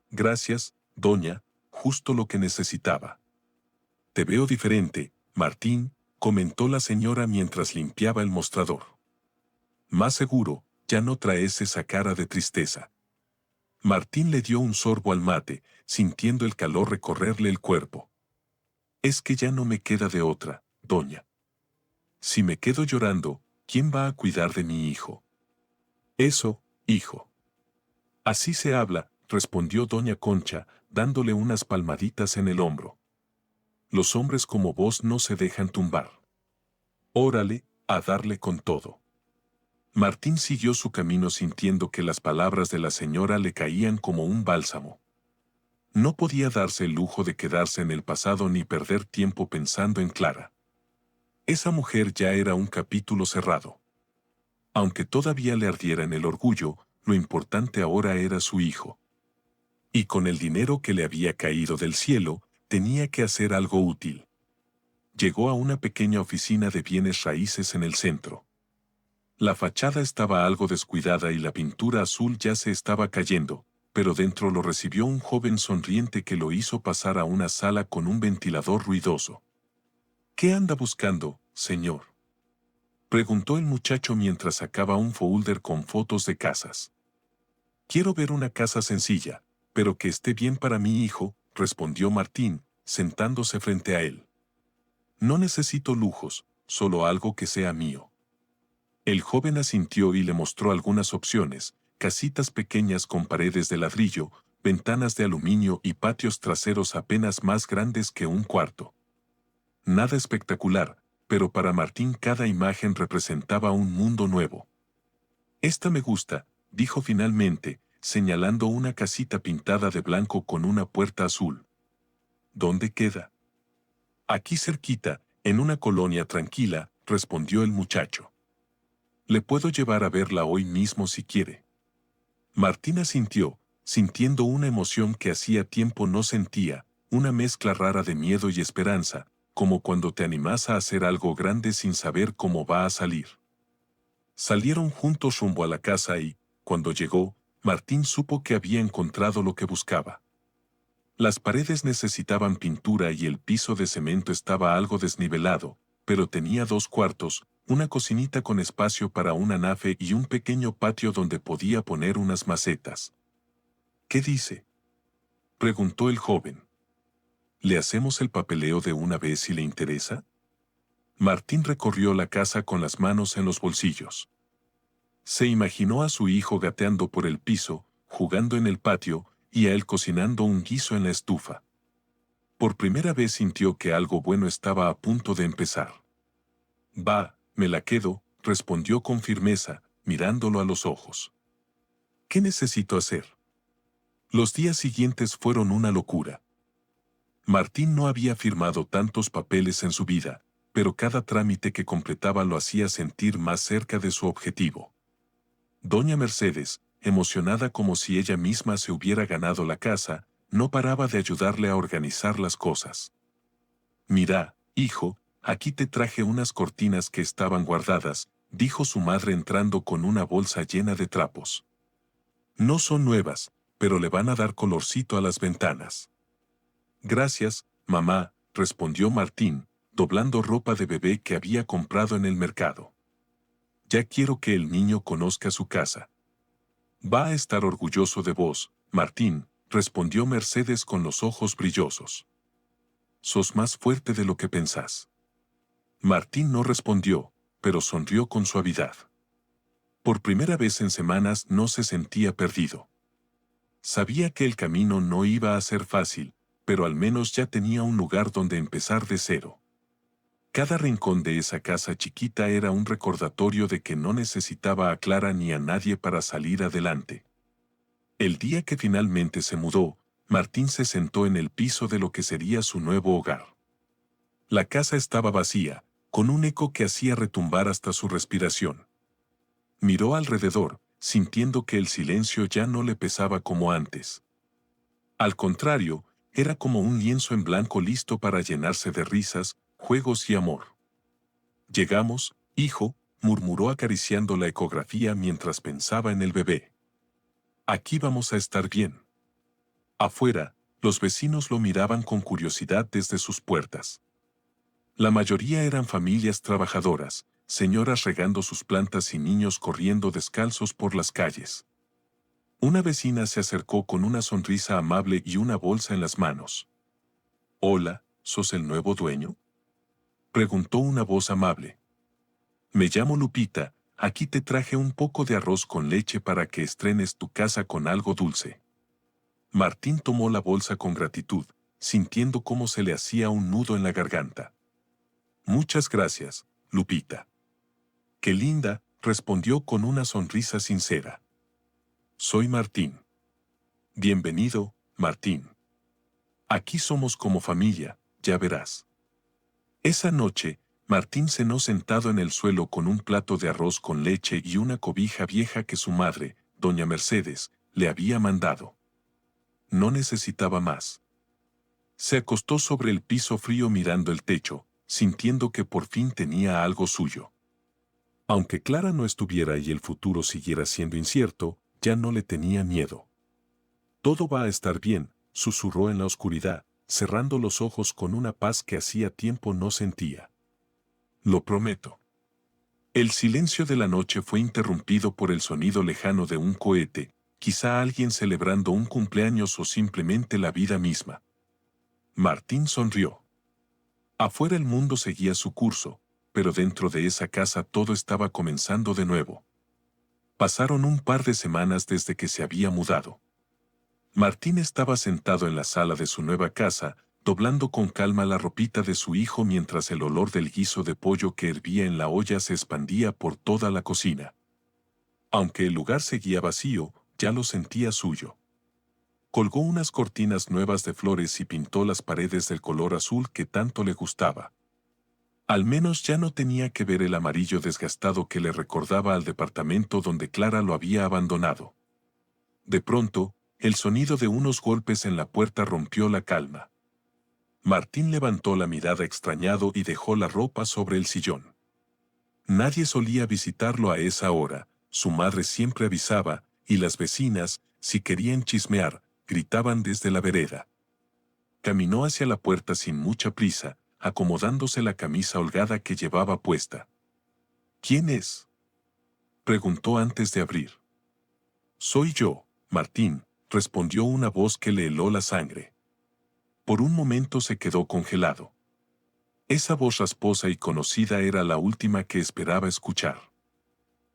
Gracias, doña, justo lo que necesitaba. Te veo diferente, Martín, comentó la señora mientras limpiaba el mostrador. Más seguro, ya no traes esa cara de tristeza. Martín le dio un sorbo al mate, sintiendo el calor recorrerle el cuerpo. Es que ya no me queda de otra, doña. Si me quedo llorando, ¿quién va a cuidar de mi hijo? Eso, hijo. Así se habla, respondió doña Concha, dándole unas palmaditas en el hombro. Los hombres como vos no se dejan tumbar. Órale, a darle con todo. Martín siguió su camino sintiendo que las palabras de la señora le caían como un bálsamo. No podía darse el lujo de quedarse en el pasado ni perder tiempo pensando en Clara. Esa mujer ya era un capítulo cerrado. Aunque todavía le ardiera en el orgullo, lo importante ahora era su hijo. Y con el dinero que le había caído del cielo, tenía que hacer algo útil. Llegó a una pequeña oficina de bienes raíces en el centro. La fachada estaba algo descuidada y la pintura azul ya se estaba cayendo, pero dentro lo recibió un joven sonriente que lo hizo pasar a una sala con un ventilador ruidoso. ¿Qué anda buscando, señor?, preguntó el muchacho mientras sacaba un folder con fotos de casas. Quiero ver una casa sencilla, pero que esté bien para mi hijo, respondió Martín, sentándose frente a él. No necesito lujos, solo algo que sea mío. El joven asintió y le mostró algunas opciones: casitas pequeñas con paredes de ladrillo, ventanas de aluminio y patios traseros apenas más grandes que un cuarto. Nada espectacular, pero para Martín cada imagen representaba un mundo nuevo. Esta me gusta, dijo finalmente, señalando una casita pintada de blanco con una puerta azul. ¿Dónde queda? Aquí cerquita, en una colonia tranquila, respondió el muchacho. Le puedo llevar a verla hoy mismo si quiere. Martín asintió, sintiendo una emoción que hacía tiempo no sentía, una mezcla rara de miedo y esperanza, como cuando te animas a hacer algo grande sin saber cómo va a salir. Salieron juntos rumbo a la casa y, cuando llegó, Martín supo que había encontrado lo que buscaba. Las paredes necesitaban pintura y el piso de cemento estaba algo desnivelado, pero tenía 2 cuartos, una cocinita con espacio para una nave y un pequeño patio donde podía poner unas macetas. ¿Qué dice?, preguntó el joven. ¿Le hacemos el papeleo de una vez si le interesa? Martín recorrió la casa con las manos en los bolsillos. Se imaginó a su hijo gateando por el piso, jugando en el patio, y a él cocinando un guiso en la estufa. Por primera vez sintió que algo bueno estaba a punto de empezar. Va, me la quedo, respondió con firmeza, mirándolo a los ojos. ¿Qué necesito hacer? Los días siguientes fueron una locura. Martín no había firmado tantos papeles en su vida, pero cada trámite que completaba lo hacía sentir más cerca de su objetivo. Doña Mercedes, emocionada como si ella misma se hubiera ganado la casa, no paraba de ayudarle a organizar las cosas. Mira, hijo, aquí te traje unas cortinas que estaban guardadas, dijo su madre entrando con una bolsa llena de trapos. No son nuevas, pero le van a dar colorcito a las ventanas. Gracias, mamá, respondió Martín, doblando ropa de bebé que había comprado en el mercado. Ya quiero que el niño conozca su casa. Va a estar orgulloso de vos, Martín, respondió Mercedes con los ojos brillosos. Sos más fuerte de lo que pensás. Martín no respondió, pero sonrió con suavidad. Por primera vez en semanas no se sentía perdido. Sabía que el camino no iba a ser fácil, pero al menos ya tenía un lugar donde empezar de cero. Cada rincón de esa casa chiquita era un recordatorio de que no necesitaba a Clara ni a nadie para salir adelante. El día que finalmente se mudó, Martín se sentó en el piso de lo que sería su nuevo hogar. La casa estaba vacía, con un eco que hacía retumbar hasta su respiración. Miró alrededor, sintiendo que el silencio ya no le pesaba como antes. Al contrario, era como un lienzo en blanco listo para llenarse de risas, juegos y amor. Llegamos, hijo, murmuró acariciando la ecografía mientras pensaba en el bebé. Aquí vamos a estar bien. Afuera, los vecinos lo miraban con curiosidad desde sus puertas. La mayoría eran familias trabajadoras, señoras regando sus plantas y niños corriendo descalzos por las calles. Una vecina se acercó con una sonrisa amable y una bolsa en las manos. «Hola, ¿sos el nuevo dueño?», preguntó una voz amable. «Me llamo Lupita, aquí te traje un poco de arroz con leche para que estrenes tu casa con algo dulce». Martín tomó la bolsa con gratitud, sintiendo cómo se le hacía un nudo en la garganta. «Muchas gracias, Lupita». «Qué linda», respondió con una sonrisa sincera. «Soy Martín». «Bienvenido, Martín. Aquí somos como familia, ya verás». Esa noche, Martín cenó sentado en el suelo con un plato de arroz con leche y una cobija vieja que su madre, doña Mercedes, le había mandado. No necesitaba más. Se acostó sobre el piso frío mirando el techo, sintiendo que por fin tenía algo suyo. Aunque Clara no estuviera y el futuro siguiera siendo incierto, ya no le tenía miedo. «Todo va a estar bien», susurró en la oscuridad, cerrando los ojos con una paz que hacía tiempo no sentía. «Lo prometo». El silencio de la noche fue interrumpido por el sonido lejano de un cohete, quizá alguien celebrando un cumpleaños o simplemente la vida misma. Martín sonrió. Afuera el mundo seguía su curso, pero dentro de esa casa todo estaba comenzando de nuevo. Pasaron un par de semanas desde que se había mudado. Martín estaba sentado en la sala de su nueva casa, doblando con calma la ropita de su hijo mientras el olor del guiso de pollo que hervía en la olla se expandía por toda la cocina. Aunque el lugar seguía vacío, ya lo sentía suyo. Colgó unas cortinas nuevas de flores y pintó las paredes del color azul que tanto le gustaba. Al menos ya no tenía que ver el amarillo desgastado que le recordaba al departamento donde Clara lo había abandonado. De pronto, el sonido de unos golpes en la puerta rompió la calma. Martín levantó la mirada extrañado y dejó la ropa sobre el sillón. Nadie solía visitarlo a esa hora, su madre siempre avisaba, y las vecinas, si querían chismear, gritaban desde la vereda. Caminó hacia la puerta sin mucha prisa, acomodándose la camisa holgada que llevaba puesta. ¿Quién es?, preguntó antes de abrir. Soy yo, Martín, respondió una voz que le heló la sangre. Por un momento se quedó congelado. Esa voz rasposa y conocida era la última que esperaba escuchar.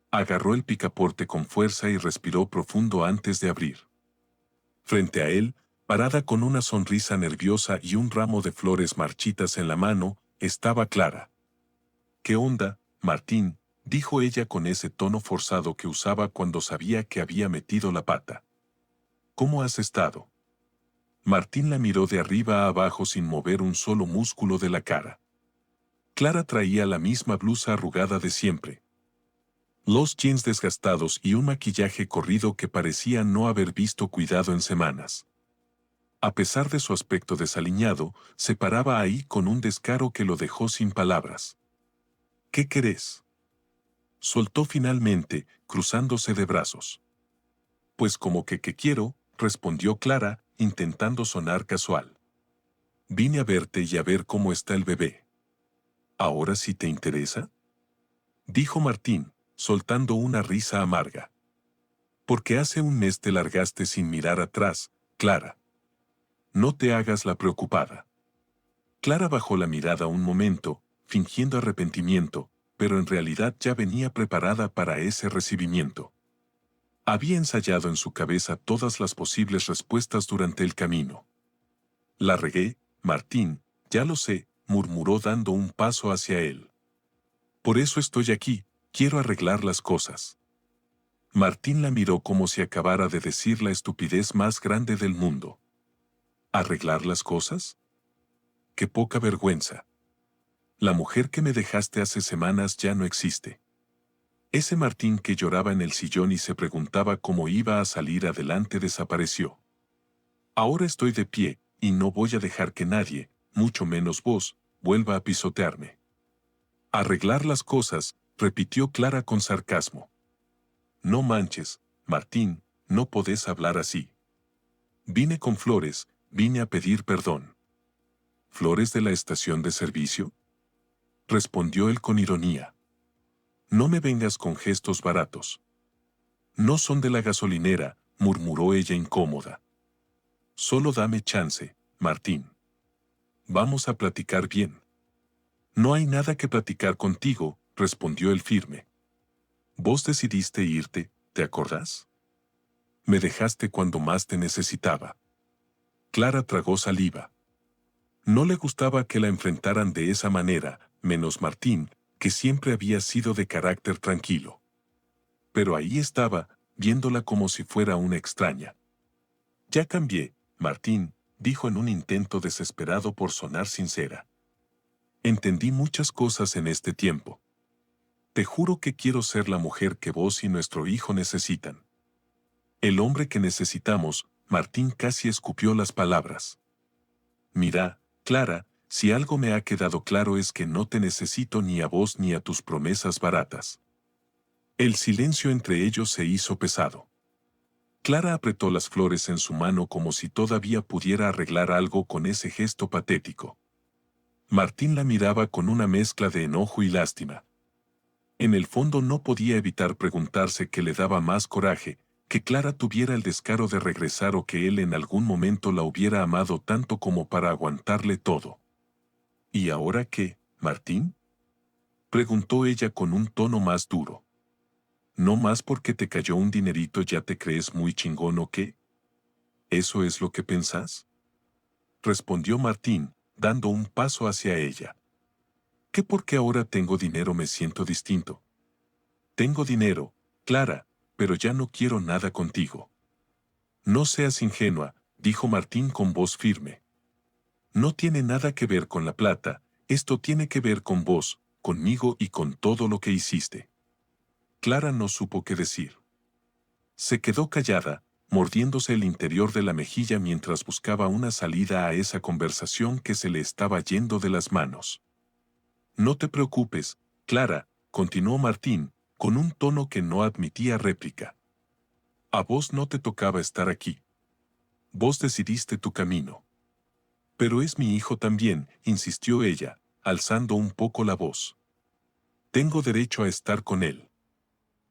Agarró el picaporte con fuerza y respiró profundo antes de abrir. Frente a él, parada con una sonrisa nerviosa y un ramo de flores marchitas en la mano, estaba Clara. ¿Qué onda, Martín?, dijo ella con ese tono forzado que usaba cuando sabía que había metido la pata. ¿Cómo has estado? Martín la miró de arriba a abajo sin mover un solo músculo de la cara. Clara traía la misma blusa arrugada de siempre, los jeans desgastados y un maquillaje corrido que parecía no haber visto cuidado en semanas. A pesar de su aspecto desaliñado, se paraba ahí con un descaro que lo dejó sin palabras. ¿Qué querés?, soltó finalmente, cruzándose de brazos. Pues como que ¿qué quiero?, respondió Clara, intentando sonar casual. Vine a verte y a ver cómo está el bebé. ¿Ahora sí te interesa?, dijo Martín, soltando una risa amarga. Porque hace un mes te largaste sin mirar atrás, Clara. No te hagas la preocupada. Clara bajó la mirada un momento, fingiendo arrepentimiento, pero en realidad ya venía preparada para ese recibimiento. Había ensayado en su cabeza todas las posibles respuestas durante el camino. La regué, Martín, ya lo sé, murmuró dando un paso hacia él. Por eso estoy aquí, quiero arreglar las cosas. Martín la miró como si acabara de decir la estupidez más grande del mundo. ¿Arreglar las cosas? ¡Qué poca vergüenza! La mujer que me dejaste hace semanas ya no existe. Ese Martín que lloraba en el sillón y se preguntaba cómo iba a salir adelante desapareció. Ahora estoy de pie, y no voy a dejar que nadie, mucho menos vos, vuelva a pisotearme. Arreglar las cosas, repitió Clara con sarcasmo. No manches, Martín, no podés hablar así. Vine con flores, vine a pedir perdón. ¿Flores de la estación de servicio?, respondió él con ironía. No me vengas con gestos baratos. No son de la gasolinera, murmuró ella incómoda. Solo dame chance, Martín. Vamos a platicar bien. No hay nada que platicar contigo, respondió él firme. Vos decidiste irte, ¿te acordás? Me dejaste cuando más te necesitaba. Clara tragó saliva. No le gustaba que la enfrentaran de esa manera, menos Martín, que siempre había sido de carácter tranquilo. Pero ahí estaba, viéndola como si fuera una extraña. Ya cambié, Martín, dijo en un intento desesperado por sonar sincera. Entendí muchas cosas en este tiempo. Te juro que quiero ser la mujer que vos y nuestro hijo necesitan. El hombre que necesitamos, Martín casi escupió las palabras. Mira, Clara, si algo me ha quedado claro es que no te necesito ni a vos ni a tus promesas baratas. El silencio entre ellos se hizo pesado. Clara apretó las flores en su mano como si todavía pudiera arreglar algo con ese gesto patético. Martín la miraba con una mezcla de enojo y lástima. En el fondo no podía evitar preguntarse qué le daba más coraje, que Clara tuviera el descaro de regresar o que él en algún momento la hubiera amado tanto como para aguantarle todo. ¿Y ahora qué, Martín?, preguntó ella con un tono más duro. ¿No más porque te cayó un dinerito ya te crees muy chingón o qué? ¿Eso es lo que pensás?, respondió Martín, dando un paso hacia ella. ¿Qué porque ahora tengo dinero me siento distinto? Tengo dinero, Clara, pero ya no quiero nada contigo. No seas ingenua, dijo Martín con voz firme. No tiene nada que ver con la plata, esto tiene que ver con vos, conmigo y con todo lo que hiciste. Clara no supo qué decir. Se quedó callada, mordiéndose el interior de la mejilla mientras buscaba una salida a esa conversación que se le estaba yendo de las manos. No te preocupes, Clara, continuó Martín, con un tono que no admitía réplica. A vos no te tocaba estar aquí. Vos decidiste tu camino. Pero es mi hijo también, insistió ella, alzando un poco la voz. Tengo derecho a estar con él.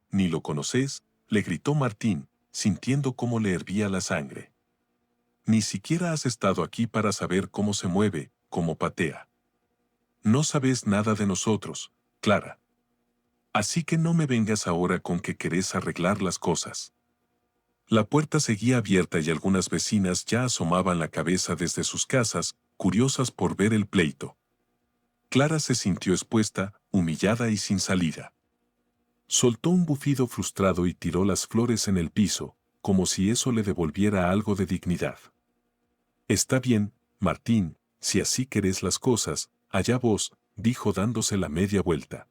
Ni lo conoces, le gritó Martín, sintiendo cómo le hervía la sangre. Ni siquiera has estado aquí para saber cómo se mueve, cómo patea. No sabes nada de nosotros, Clara. Así que no me vengas ahora con que querés arreglar las cosas. La puerta seguía abierta y algunas vecinas ya asomaban la cabeza desde sus casas, curiosas por ver el pleito. Clara se sintió expuesta, humillada y sin salida. Soltó un bufido frustrado y tiró las flores en el piso, como si eso le devolviera algo de dignidad. Está bien, Martín, si así querés las cosas, allá vos, dijo dándose la media vuelta.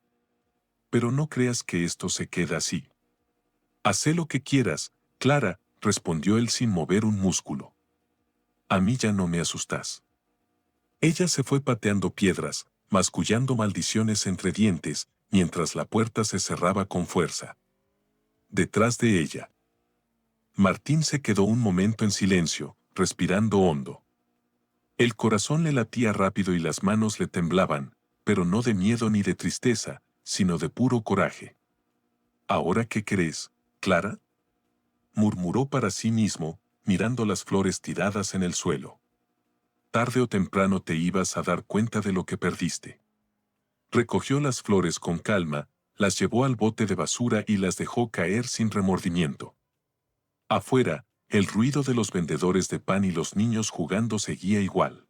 Pero no creas que esto se queda así. Hacé lo que quieras, Clara, respondió él sin mover un músculo. A mí ya no me asustás. Ella se fue pateando piedras, mascullando maldiciones entre dientes, mientras la puerta se cerraba con fuerza. Detrás de ella. Martín se quedó un momento en silencio, respirando hondo. El corazón le latía rápido y las manos le temblaban, pero no de miedo ni de tristeza, sino de puro coraje. ¿Ahora qué querés, Clara?, murmuró para sí mismo, mirando las flores tiradas en el suelo. Tarde o temprano te ibas a dar cuenta de lo que perdiste. Recogió las flores con calma, las llevó al bote de basura y las dejó caer sin remordimiento. Afuera, el ruido de los vendedores de pan y los niños jugando seguía igual.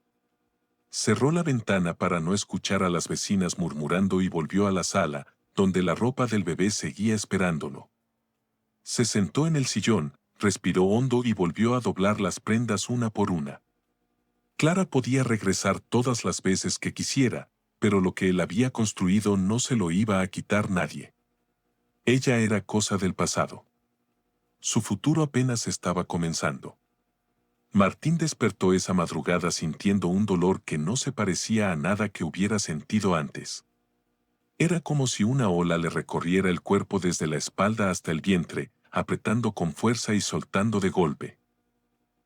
Cerró la ventana para no escuchar a las vecinas murmurando y volvió a la sala, donde la ropa del bebé seguía esperándolo. Se sentó en el sillón, respiró hondo y volvió a doblar las prendas una por una. Clara podía regresar todas las veces que quisiera, pero lo que él había construido no se lo iba a quitar nadie. Ella era cosa del pasado. Su futuro apenas estaba comenzando. Martín despertó esa madrugada sintiendo un dolor que no se parecía a nada que hubiera sentido antes. Era como si una ola le recorriera el cuerpo desde la espalda hasta el vientre, apretando con fuerza y soltando de golpe.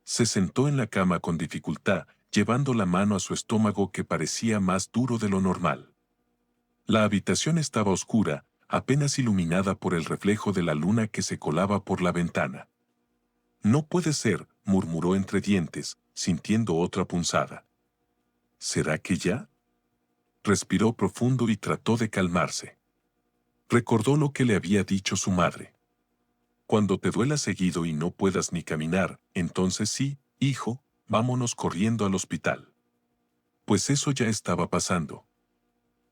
Se sentó en la cama con dificultad, llevando la mano a su estómago que parecía más duro de lo normal. La habitación estaba oscura, apenas iluminada por el reflejo de la luna que se colaba por la ventana. No puede ser, murmuró entre dientes, sintiendo otra punzada. ¿Será que ya? Respiró profundo y trató de calmarse. Recordó lo que le había dicho su madre. Cuando te duela seguido y no puedas ni caminar, entonces sí, hijo, vámonos corriendo al hospital. Pues eso ya estaba pasando.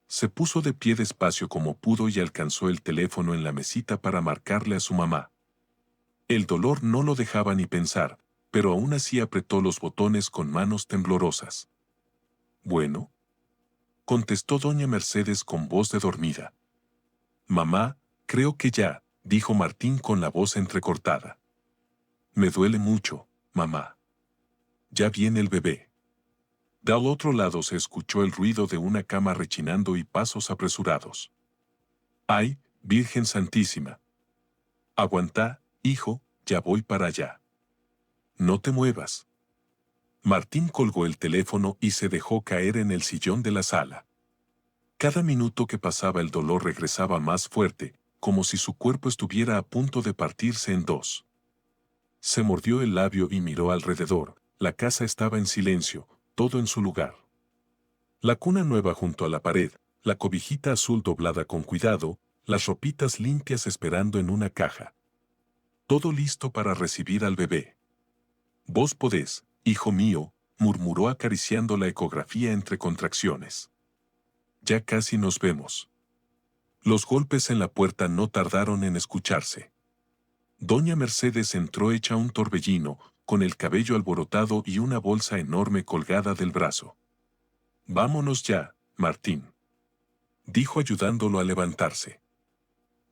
Se puso de pie despacio como pudo y alcanzó el teléfono en la mesita para marcarle a su mamá. El dolor no lo dejaba ni pensar, pero aún así apretó los botones con manos temblorosas. Bueno, contestó doña Mercedes con voz de dormida. Mamá, creo que ya, dijo Martín con la voz entrecortada. Me duele mucho, mamá. Ya viene el bebé. Del otro lado se escuchó el ruido de una cama rechinando y pasos apresurados. ¡Ay, Virgen Santísima! Aguantá, hijo, ya voy para allá. No te muevas. Martín colgó el teléfono y se dejó caer en el sillón de la sala. Cada minuto que pasaba el dolor regresaba más fuerte, como si su cuerpo estuviera a punto de partirse en dos. Se mordió el labio y miró alrededor. La casa estaba en silencio, todo en su lugar. La cuna nueva junto a la pared, la cobijita azul doblada con cuidado, las ropitas limpias esperando en una caja. Todo listo para recibir al bebé. Vos podés, hijo mío, murmuró acariciando la ecografía entre contracciones. Ya casi nos vemos. Los golpes en la puerta no tardaron en escucharse. Doña Mercedes entró hecha un torbellino, con el cabello alborotado y una bolsa enorme colgada del brazo. «Vámonos ya, Martín», dijo ayudándolo a levantarse.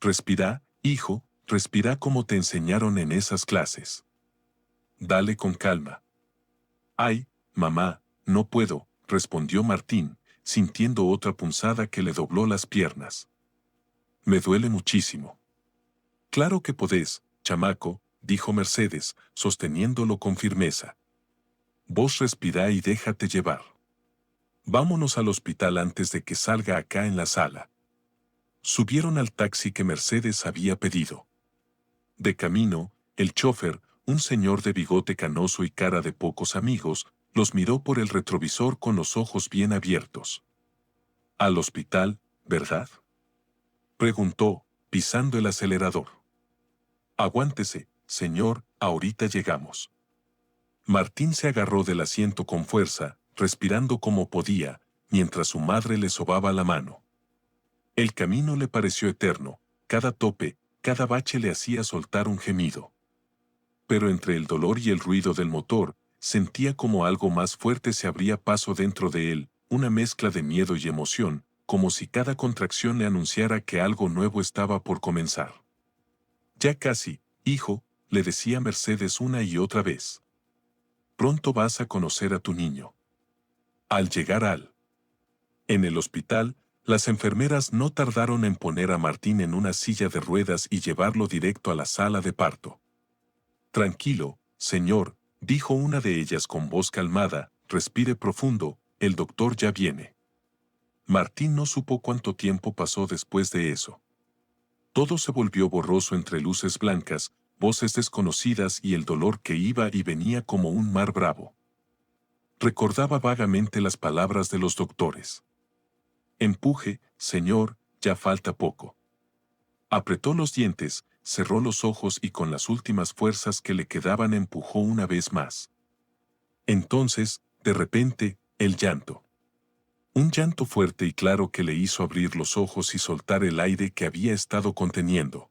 «Respira, hijo, respira como te enseñaron en esas clases. Dale con calma». «Ay, mamá, no puedo», respondió Martín, sintiendo otra punzada que le dobló las piernas. «Me duele muchísimo». «Claro que podés, chamaco», dijo Mercedes, sosteniéndolo con firmeza. «Vos respirá y déjate llevar. Vámonos al hospital antes de que salga acá en la sala». Subieron al taxi que Mercedes había pedido. De camino, el chofer, un señor de bigote canoso y cara de pocos amigos, los miró por el retrovisor con los ojos bien abiertos. «Al hospital, ¿verdad?», preguntó, pisando el acelerador. «Aguántese, señor, ahorita llegamos». Martín se agarró del asiento con fuerza, respirando como podía, mientras su madre le sobaba la mano. El camino le pareció eterno, cada tope, cada bache le hacía soltar un gemido. Pero entre el dolor y el ruido del motor, sentía como algo más fuerte se abría paso dentro de él, una mezcla de miedo y emoción, como si cada contracción le anunciara que algo nuevo estaba por comenzar. «Ya casi, hijo», le decía Mercedes una y otra vez. «Pronto vas a conocer a tu niño». Al llegar en el hospital, las enfermeras no tardaron en poner a Martín en una silla de ruedas y llevarlo directo a la sala de parto. «Tranquilo, señor», dijo una de ellas con voz calmada, «respire profundo, el doctor ya viene». Martín no supo cuánto tiempo pasó después de eso. Todo se volvió borroso entre luces blancas, voces desconocidas y el dolor que iba y venía como un mar bravo. Recordaba vagamente las palabras de los doctores. «Empuje, señor, ya falta poco». Apretó los dientes, cerró los ojos y con las últimas fuerzas que le quedaban empujó una vez más. Entonces, de repente, el llanto. Un llanto fuerte y claro que le hizo abrir los ojos y soltar el aire que había estado conteniendo.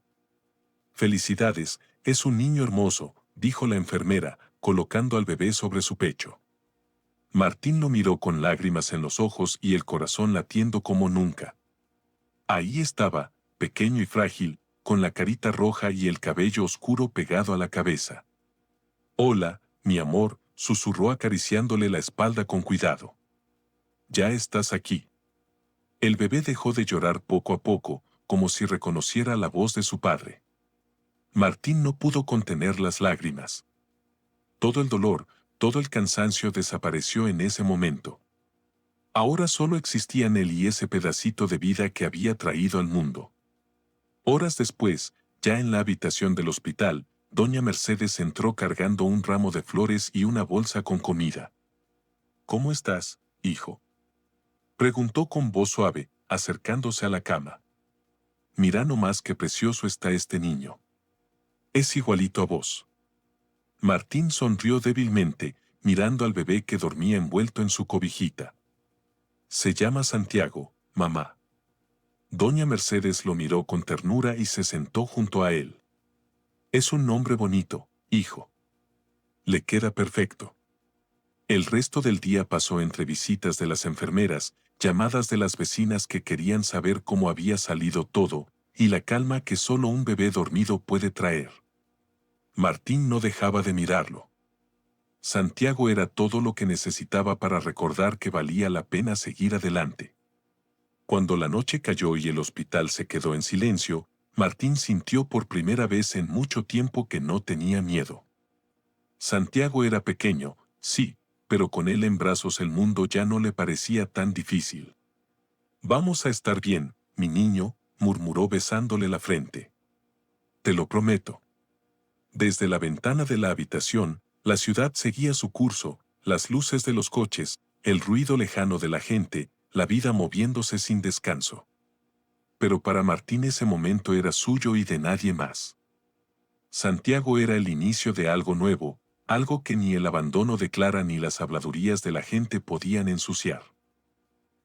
«Felicidades, es un niño hermoso», dijo la enfermera, colocando al bebé sobre su pecho. Martín lo miró con lágrimas en los ojos y el corazón latiendo como nunca. Ahí estaba, pequeño y frágil, con la carita roja y el cabello oscuro pegado a la cabeza. «Hola, mi amor», susurró acariciándole la espalda con cuidado. «Ya estás aquí». El bebé dejó de llorar poco a poco, como si reconociera la voz de su padre. Martín no pudo contener las lágrimas. Todo el dolor, todo el cansancio desapareció en ese momento. Ahora solo existían él y ese pedacito de vida que había traído al mundo. Horas después, ya en la habitación del hospital, doña Mercedes entró cargando un ramo de flores y una bolsa con comida. «¿Cómo estás, hijo?», preguntó con voz suave, acercándose a la cama. «Mira nomás qué precioso está este niño. Es igualito a vos». Martín sonrió débilmente, mirando al bebé que dormía envuelto en su cobijita. «Se llama Santiago, mamá». Doña Mercedes lo miró con ternura y se sentó junto a él. «Es un nombre bonito, hijo. Le queda perfecto». El resto del día pasó entre visitas de las enfermeras, llamadas de las vecinas que querían saber cómo había salido todo, y la calma que solo un bebé dormido puede traer. Martín no dejaba de mirarlo. Santiago era todo lo que necesitaba para recordar que valía la pena seguir adelante. Cuando la noche cayó y el hospital se quedó en silencio, Martín sintió por primera vez en mucho tiempo que no tenía miedo. Santiago era pequeño, sí, pero con él en brazos el mundo ya no le parecía tan difícil. «Vamos a estar bien, mi niño», murmuró besándole la frente. «Te lo prometo». Desde la ventana de la habitación, la ciudad seguía su curso, las luces de los coches, el ruido lejano de la gente, la vida moviéndose sin descanso. Pero para Martín ese momento era suyo y de nadie más. Santiago era el inicio de algo nuevo, algo que ni el abandono de Clara ni las habladurías de la gente podían ensuciar.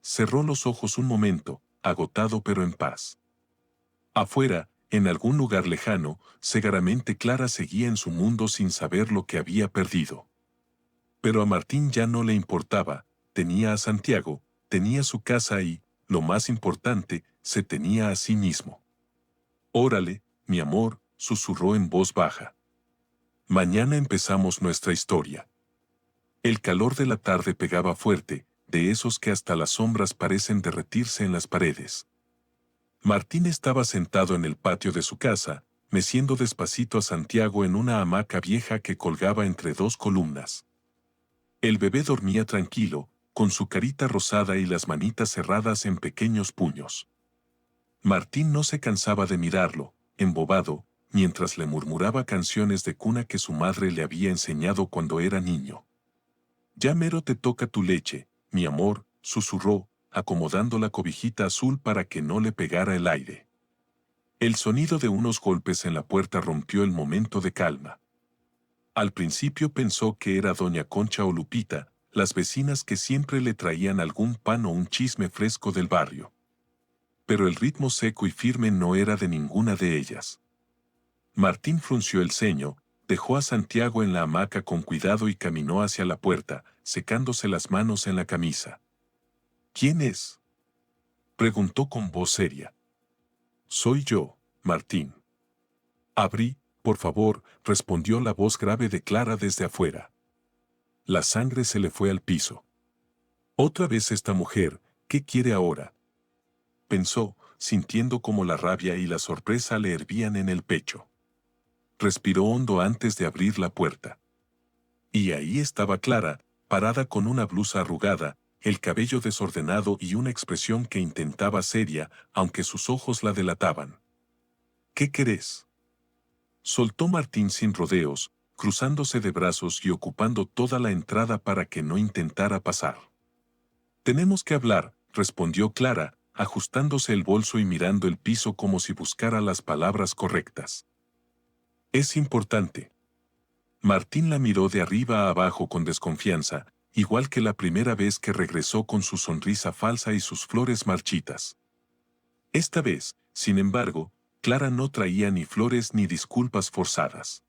Cerró los ojos un momento, agotado pero en paz. Afuera, en algún lugar lejano, cegaramente Clara seguía en su mundo sin saber lo que había perdido. Pero a Martín ya no le importaba, tenía a Santiago, tenía su casa y, lo más importante, se tenía a sí mismo. «Órale, mi amor», susurró en voz baja. «Mañana empezamos nuestra historia». El calor de la tarde pegaba fuerte, de esos que hasta las sombras parecen derretirse en las paredes. Martín estaba sentado en el patio de su casa, meciendo despacito a Santiago en una hamaca vieja que colgaba entre dos columnas. El bebé dormía tranquilo, con su carita rosada y las manitas cerradas en pequeños puños. Martín no se cansaba de mirarlo, embobado, mientras le murmuraba canciones de cuna que su madre le había enseñado cuando era niño. «Ya mero te toca tu leche, mi amor», susurró, acomodando la cobijita azul para que no le pegara el aire. El sonido de unos golpes en la puerta rompió el momento de calma. Al principio pensó que era doña Concha o Lupita, las vecinas que siempre le traían algún pan o un chisme fresco del barrio. Pero el ritmo seco y firme no era de ninguna de ellas. Martín frunció el ceño, dejó a Santiago en la hamaca con cuidado y caminó hacia la puerta, secándose las manos en la camisa. «¿Quién es?», preguntó con voz seria. «Soy yo, Martín». «Abrí, por favor», respondió la voz grave de Clara desde afuera. La sangre se le fue al piso. «Otra vez esta mujer, ¿qué quiere ahora?», pensó, sintiendo como la rabia y la sorpresa le hervían en el pecho. Respiró hondo antes de abrir la puerta. Y ahí estaba Clara, parada con una blusa arrugada, el cabello desordenado y una expresión que intentaba seria, aunque sus ojos la delataban. «¿Qué querés?», soltó Martín sin rodeos, cruzándose de brazos y ocupando toda la entrada para que no intentara pasar. «Tenemos que hablar», respondió Clara, ajustándose el bolso y mirando el piso como si buscara las palabras correctas. «Es importante». Martín la miró de arriba a abajo con desconfianza, igual que la primera vez que regresó con su sonrisa falsa y sus flores marchitas. Esta vez, sin embargo, Clara no traía ni flores ni disculpas forzadas.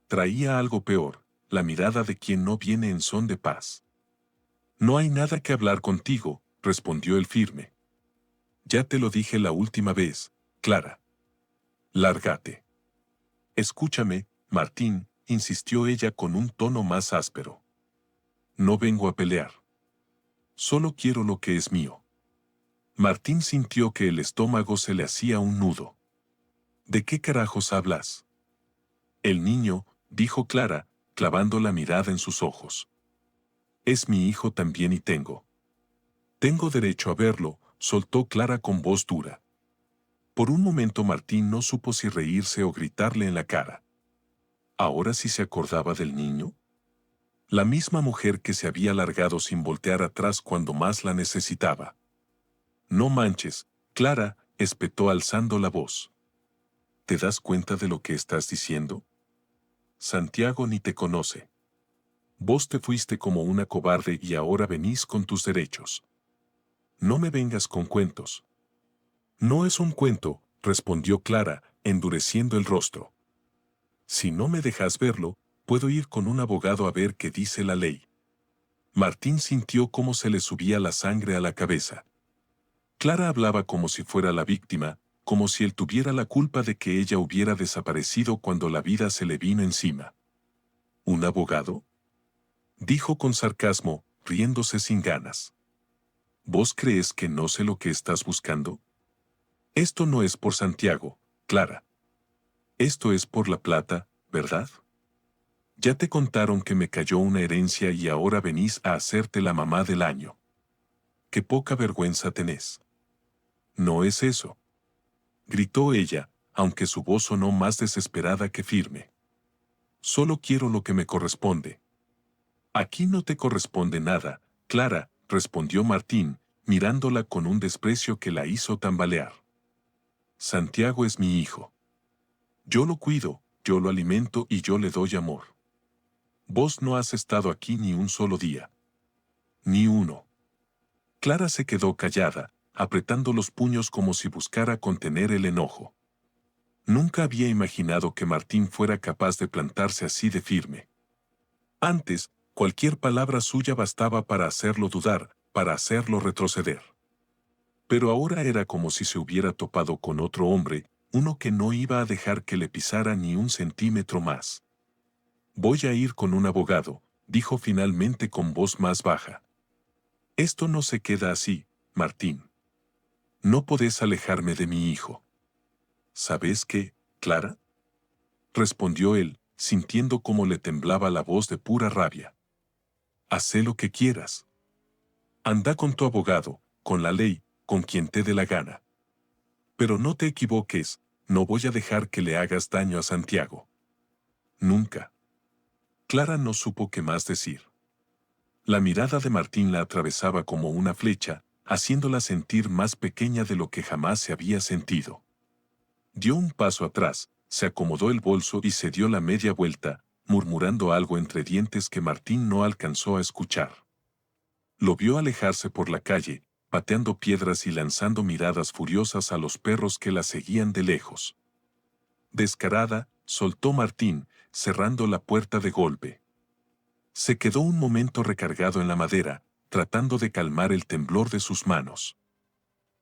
Traía algo peor, la mirada de quien no viene en son de paz. «No hay nada que hablar contigo», respondió él firme. «Ya te lo dije la última vez, Clara. Lárgate». «Escúchame, Martín», insistió ella con un tono más áspero. «No vengo a pelear. Solo quiero lo que es mío». Martín sintió que el estómago se le hacía un nudo. «¿De qué carajos hablas?». «El niño», dijo Clara, clavando la mirada en sus ojos. «Es mi hijo también y tengo derecho a verlo», soltó Clara con voz dura. Por un momento Martín no supo si reírse o gritarle en la cara. ¿Ahora sí se acordaba del niño? La misma mujer que se había largado sin voltear atrás cuando más la necesitaba. «No manches, Clara», espetó alzando la voz. «¿Te das cuenta de lo que estás diciendo? Santiago ni te conoce. Vos te fuiste como una cobarde y ahora venís con tus derechos. No me vengas con cuentos». «No es un cuento», respondió Clara, endureciendo el rostro. «Si no me dejas verlo, puedo ir con un abogado a ver qué dice la ley». Martín sintió cómo se le subía la sangre a la cabeza. Clara hablaba como si fuera la víctima, como si él tuviera la culpa de que ella hubiera desaparecido cuando la vida se le vino encima. «¿Un abogado?», dijo con sarcasmo, riéndose sin ganas. «¿Vos crees que no sé lo que estás buscando? Esto no es por Santiago, Clara. Esto es por la plata, ¿verdad? Ya te contaron que me cayó una herencia y ahora venís a hacerte la mamá del año. Qué poca vergüenza tenés». «No es eso», gritó ella, aunque su voz sonó más desesperada que firme. «Solo quiero lo que me corresponde». «Aquí no te corresponde nada, Clara», respondió Martín, mirándola con un desprecio que la hizo tambalear. «Santiago es mi hijo. Yo lo cuido, yo lo alimento y yo le doy amor. Vos no has estado aquí ni un solo día. Ni uno». Clara se quedó callada, apretando los puños como si buscara contener el enojo. Nunca había imaginado que Martín fuera capaz de plantarse así de firme. Antes, cualquier palabra suya bastaba para hacerlo dudar, para hacerlo retroceder. Pero ahora era como si se hubiera topado con otro hombre, uno que no iba a dejar que le pisara ni un centímetro más. Voy a ir con un abogado, dijo finalmente con voz más baja. Esto no se queda así, Martín. No podés alejarme de mi hijo. ¿Sabes qué, Clara? Respondió él, sintiendo cómo le temblaba la voz de pura rabia. Hacé lo que quieras. Anda con tu abogado, con la ley, con quien te dé la gana. Pero no te equivoques, no voy a dejar que le hagas daño a Santiago. Nunca. Clara no supo qué más decir. La mirada de Martín la atravesaba como una flecha, haciéndola sentir más pequeña de lo que jamás se había sentido. Dio un paso atrás, se acomodó el bolso y se dio la media vuelta, murmurando algo entre dientes que Martín no alcanzó a escuchar. Lo vio alejarse por la calle, pateando piedras y lanzando miradas furiosas a los perros que la seguían de lejos. Descarada, soltó Martín, cerrando la puerta de golpe. Se quedó un momento recargado en la madera, tratando de calmar el temblor de sus manos.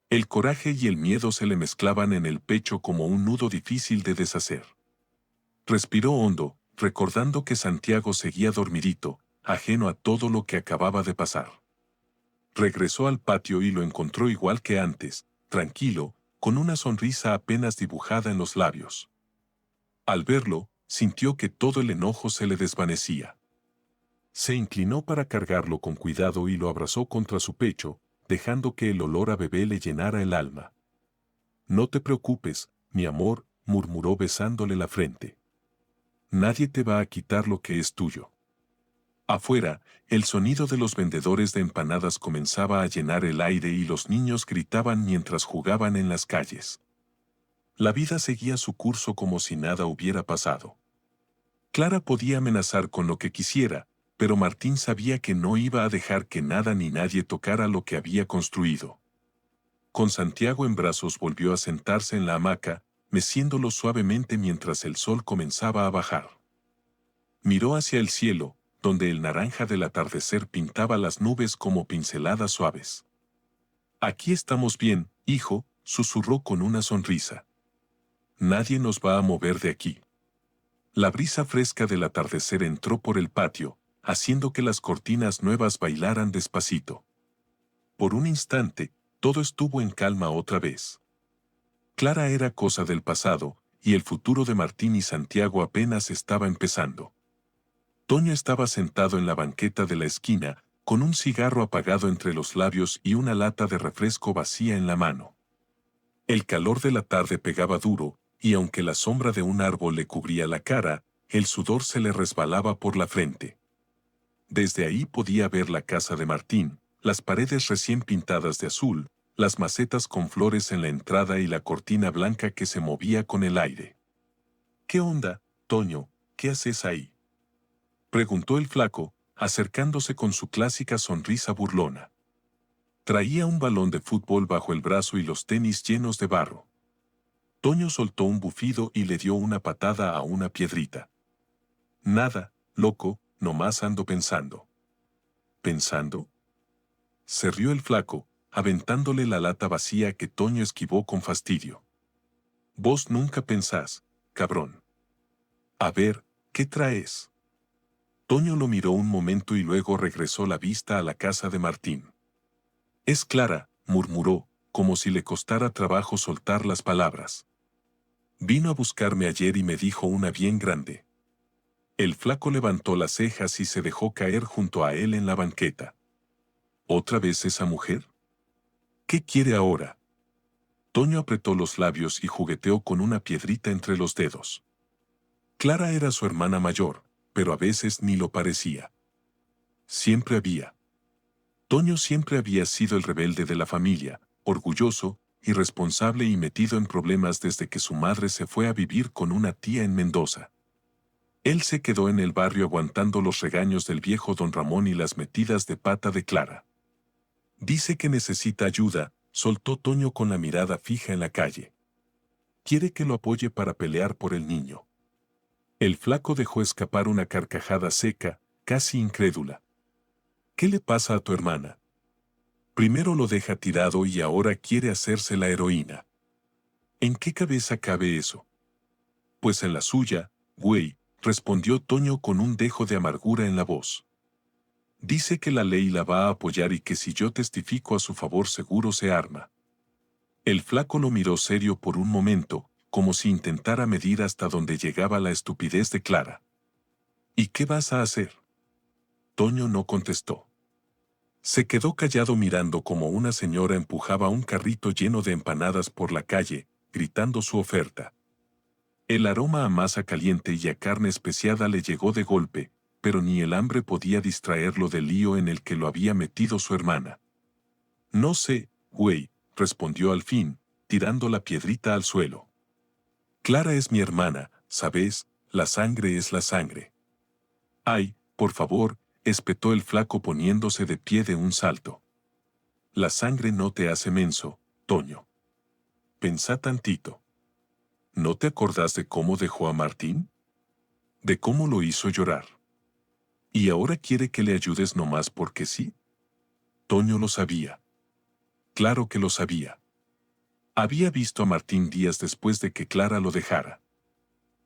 El coraje y el miedo se le mezclaban en el pecho como un nudo difícil de deshacer. Respiró hondo, recordando que Santiago seguía dormidito, ajeno a todo lo que acababa de pasar. Regresó al patio y lo encontró igual que antes, tranquilo, con una sonrisa apenas dibujada en los labios. Al verlo, sintió que todo el enojo se le desvanecía. Se inclinó para cargarlo con cuidado y lo abrazó contra su pecho, dejando que el olor a bebé le llenara el alma. No te preocupes, mi amor, murmuró besándole la frente. Nadie te va a quitar lo que es tuyo. Afuera, el sonido de los vendedores de empanadas comenzaba a llenar el aire y los niños gritaban mientras jugaban en las calles. La vida seguía su curso como si nada hubiera pasado. Clara podía amenazar con lo que quisiera, pero Martín sabía que no iba a dejar que nada ni nadie tocara lo que había construido. Con Santiago en brazos volvió a sentarse en la hamaca, meciéndolo suavemente mientras el sol comenzaba a bajar. Miró hacia el cielo, donde el naranja del atardecer pintaba las nubes como pinceladas suaves. Aquí estamos bien, hijo, susurró con una sonrisa. Nadie nos va a mover de aquí. La brisa fresca del atardecer entró por el patio, haciendo que las cortinas nuevas bailaran despacito. Por un instante, todo estuvo en calma otra vez. Clara era cosa del pasado, y el futuro de Martín y Santiago apenas estaba empezando. Toño estaba sentado en la banqueta de la esquina, con un cigarro apagado entre los labios y una lata de refresco vacía en la mano. El calor de la tarde pegaba duro, y aunque la sombra de un árbol le cubría la cara, el sudor se le resbalaba por la frente. Desde ahí podía ver la casa de Martín, las paredes recién pintadas de azul, las macetas con flores en la entrada y la cortina blanca que se movía con el aire. ¿Qué onda, Toño? ¿Qué haces ahí?, preguntó el flaco, acercándose con su clásica sonrisa burlona. Traía un balón de fútbol bajo el brazo y los tenis llenos de barro. Toño soltó un bufido y le dio una patada a una piedrita. Nada, loco, nomás ando pensando. ¿Pensando? Se rió el flaco, aventándole la lata vacía que Toño esquivó con fastidio. Vos nunca pensás, cabrón. A ver, ¿qué traes? Toño lo miró un momento y luego regresó la vista a la casa de Martín. Es Clara, murmuró, como si le costara trabajo soltar las palabras. Vino a buscarme ayer y me dijo una bien grande. El flaco levantó las cejas y se dejó caer junto a él en la banqueta. ¿Otra vez esa mujer? ¿Qué quiere ahora? Toño apretó los labios y jugueteó con una piedrita entre los dedos. Clara era su hermana mayor, pero a veces ni lo parecía. Siempre había. Toño siempre había sido el rebelde de la familia, orgulloso, irresponsable y metido en problemas desde que su madre se fue a vivir con una tía en Mendoza. Él se quedó en el barrio aguantando los regaños del viejo don Ramón y las metidas de pata de Clara. Dice que necesita ayuda, soltó Toño con la mirada fija en la calle. Quiere que lo apoye para pelear por el niño. El flaco dejó escapar una carcajada seca, casi incrédula. ¿Qué le pasa a tu hermana? Primero lo deja tirado y ahora quiere hacerse la heroína. ¿En qué cabeza cabe eso? Pues en la suya, güey, respondió Toño con un dejo de amargura en la voz. Dice que la ley la va a apoyar y que si yo testifico a su favor seguro se arma. El flaco lo miró serio por un momento, como si intentara medir hasta dónde llegaba la estupidez de Clara. ¿Y qué vas a hacer? Toño no contestó. Se quedó callado mirando como una señora empujaba un carrito lleno de empanadas por la calle, gritando su oferta. El aroma a masa caliente y a carne especiada le llegó de golpe, pero ni el hambre podía distraerlo del lío en el que lo había metido su hermana. No sé, güey, respondió al fin, tirando la piedrita al suelo. Clara es mi hermana, ¿sabes? La sangre es la sangre. Ay, por favor, espetó el flaco poniéndose de pie de un salto. La sangre no te hace menso, Toño. Pensá tantito. ¿No te acordás de cómo dejó a Martín? ¿De cómo lo hizo llorar? ¿Y ahora quiere que le ayudes nomás porque sí? Toño lo sabía. Claro que lo sabía. Había visto a Martín días después de que Clara lo dejara.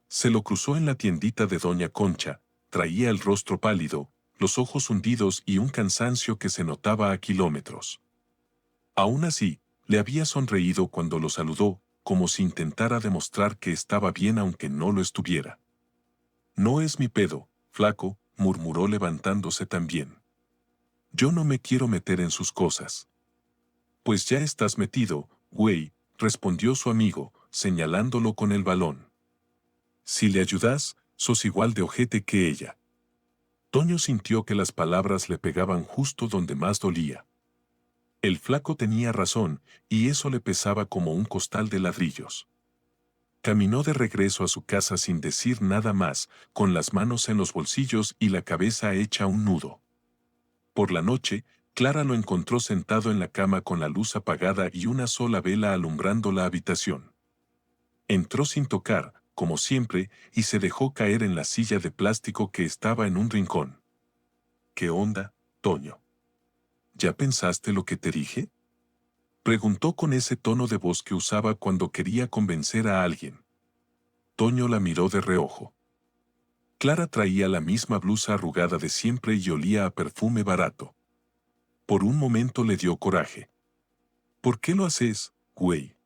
Se lo cruzó en la tiendita de Doña Concha, traía el rostro pálido, los ojos hundidos y un cansancio que se notaba a kilómetros. Aún así, le había sonreído cuando lo saludó, como si intentara demostrar que estaba bien aunque no lo estuviera. No es mi pedo, flaco, murmuró levantándose también. Yo no me quiero meter en sus cosas. Pues ya estás metido, güey, respondió su amigo, señalándolo con el balón. Si le ayudas, sos igual de ojete que ella. Toño sintió que las palabras le pegaban justo donde más dolía. El flaco tenía razón, y eso le pesaba como un costal de ladrillos. Caminó de regreso a su casa sin decir nada más, con las manos en los bolsillos y la cabeza hecha un nudo. Por la noche, Clara lo encontró sentado en la cama con la luz apagada y una sola vela alumbrando la habitación. Entró sin tocar, como siempre, y se dejó caer en la silla de plástico que estaba en un rincón. ¿Qué onda, Toño? ¿Ya pensaste lo que te dije? Preguntó con ese tono de voz que usaba cuando quería convencer a alguien. Toño la miró de reojo. Clara traía la misma blusa arrugada de siempre y olía a perfume barato. Por un momento le dio coraje. ¿Por qué lo haces, güey?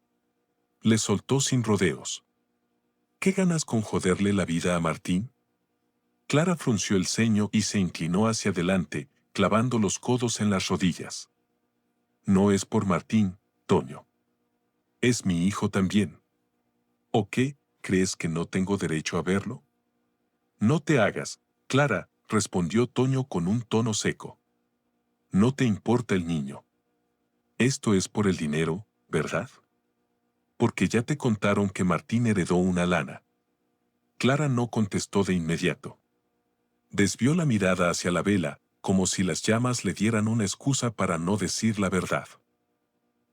Le soltó sin rodeos. ¿Qué ganas con joderle la vida a Martín? Clara frunció el ceño y se inclinó hacia adelante, clavando los codos en las rodillas. No es por Martín, Toño. Es mi hijo también. ¿O qué, crees que no tengo derecho a verlo? No te hagas, Clara, respondió Toño con un tono seco. No te importa el niño. Esto es por el dinero, ¿verdad? Porque ya te contaron que Martín heredó una lana. Clara no contestó de inmediato. Desvió la mirada hacia la vela, como si las llamas le dieran una excusa para no decir la verdad.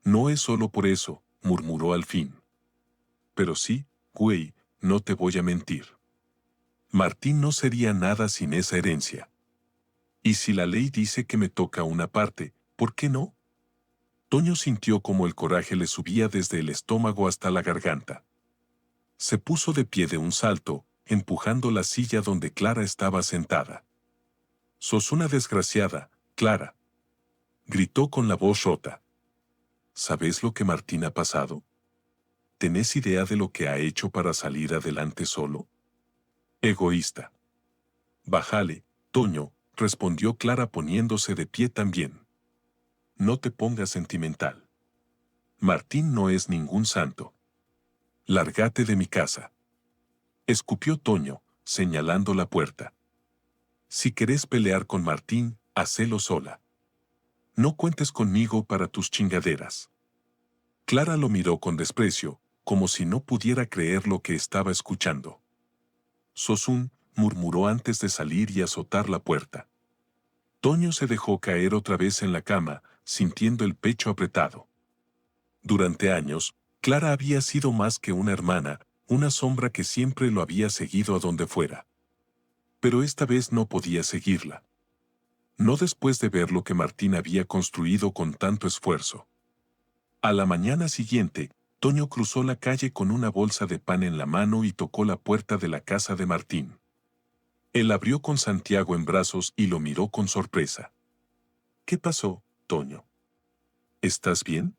No es solo por eso, murmuró al fin. Pero sí, güey, no te voy a mentir. Martín no sería nada sin esa herencia. Y si la ley dice que me toca una parte, ¿por qué no? Toño sintió como el coraje le subía desde el estómago hasta la garganta. Se puso de pie de un salto, empujando la silla donde Clara estaba sentada. «Sos una desgraciada, Clara», gritó con la voz rota. ¿Sabes lo que Martín ha pasado? ¿Tenés idea de lo que ha hecho para salir adelante solo? Egoísta. Bájale, Toño, respondió Clara poniéndose de pie también. No te pongas sentimental. Martín no es ningún santo. Lárgate de mi casa. Escupió Toño, señalando la puerta. Si querés pelear con Martín, hacelo sola. No cuentes conmigo para tus chingaderas. Clara lo miró con desprecio, como si no pudiera creer lo que estaba escuchando. «Sos un», murmuró antes de salir y azotar la puerta. Toño se dejó caer otra vez en la cama, sintiendo el pecho apretado. Durante años, Clara había sido más que una hermana, una sombra que siempre lo había seguido a donde fuera. Pero esta vez no podía seguirla. No después de ver lo que Martín había construido con tanto esfuerzo. A la mañana siguiente, Toño cruzó la calle con una bolsa de pan en la mano y tocó la puerta de la casa de Martín. Él abrió con Santiago en brazos y lo miró con sorpresa. ¿Qué pasó, Toño? ¿Estás bien?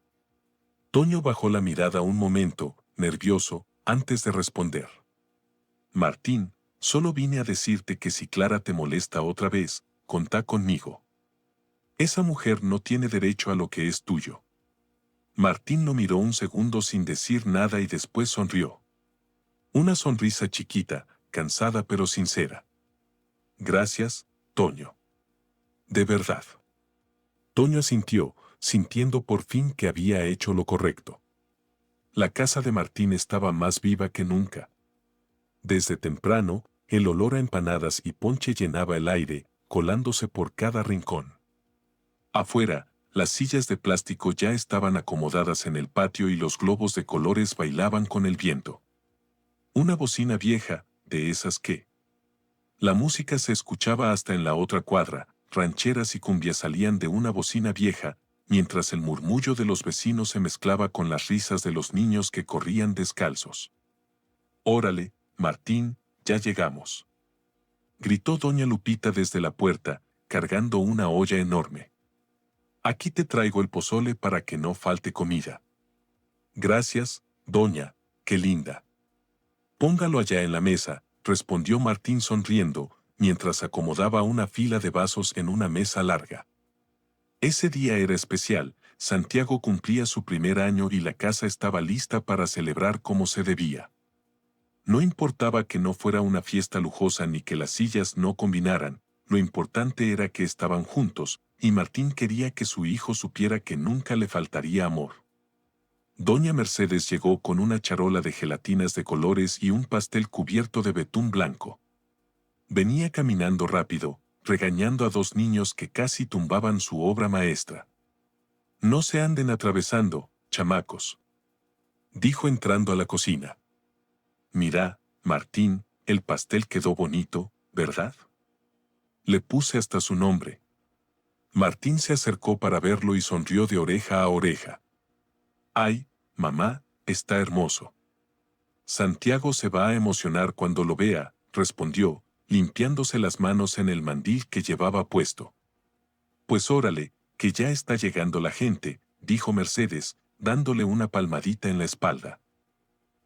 Toño bajó la mirada un momento, nervioso, antes de responder. Martín, solo vine a decirte que si Clara te molesta otra vez, contá conmigo. Esa mujer no tiene derecho a lo que es tuyo. Martín lo miró un segundo sin decir nada y después sonrió. Una sonrisa chiquita, cansada pero sincera. Gracias, Toño. De verdad. Toño asintió, sintiendo por fin que había hecho lo correcto. La casa de Martín estaba más viva que nunca. Desde temprano, el olor a empanadas y ponche llenaba el aire, colándose por cada rincón. Afuera, las sillas de plástico ya estaban acomodadas en el patio y los globos de colores bailaban con el viento. Una bocina vieja, de esas que... La música se escuchaba hasta en la otra cuadra, rancheras y cumbias salían de una bocina vieja, mientras el murmullo de los vecinos se mezclaba con las risas de los niños que corrían descalzos. «Órale, Martín, ya llegamos», gritó doña Lupita desde la puerta, cargando una olla enorme. «Aquí te traigo el pozole para que no falte comida». «Gracias, doña, qué linda». «Póngalo allá en la mesa», respondió Martín sonriendo, mientras acomodaba una fila de vasos en una mesa larga. Ese día era especial, Santiago cumplía su primer año y la casa estaba lista para celebrar como se debía. No importaba que no fuera una fiesta lujosa ni que las sillas no combinaran, lo importante era que estaban juntos, y Martín quería que su hijo supiera que nunca le faltaría amor. Doña Mercedes llegó con una charola de gelatinas de colores y un pastel cubierto de betún blanco. Venía caminando rápido, regañando a dos niños que casi tumbaban su obra maestra. «No se anden atravesando, chamacos», dijo entrando a la cocina. «Mira, Martín, el pastel quedó bonito, ¿verdad? Le puse hasta su nombre». Martín se acercó para verlo y sonrió de oreja a oreja. «Ay, mamá, está hermoso». «Santiago se va a emocionar cuando lo vea», respondió, limpiándose las manos en el mandil que llevaba puesto. «Pues órale, que ya está llegando la gente», dijo Mercedes, dándole una palmadita en la espalda.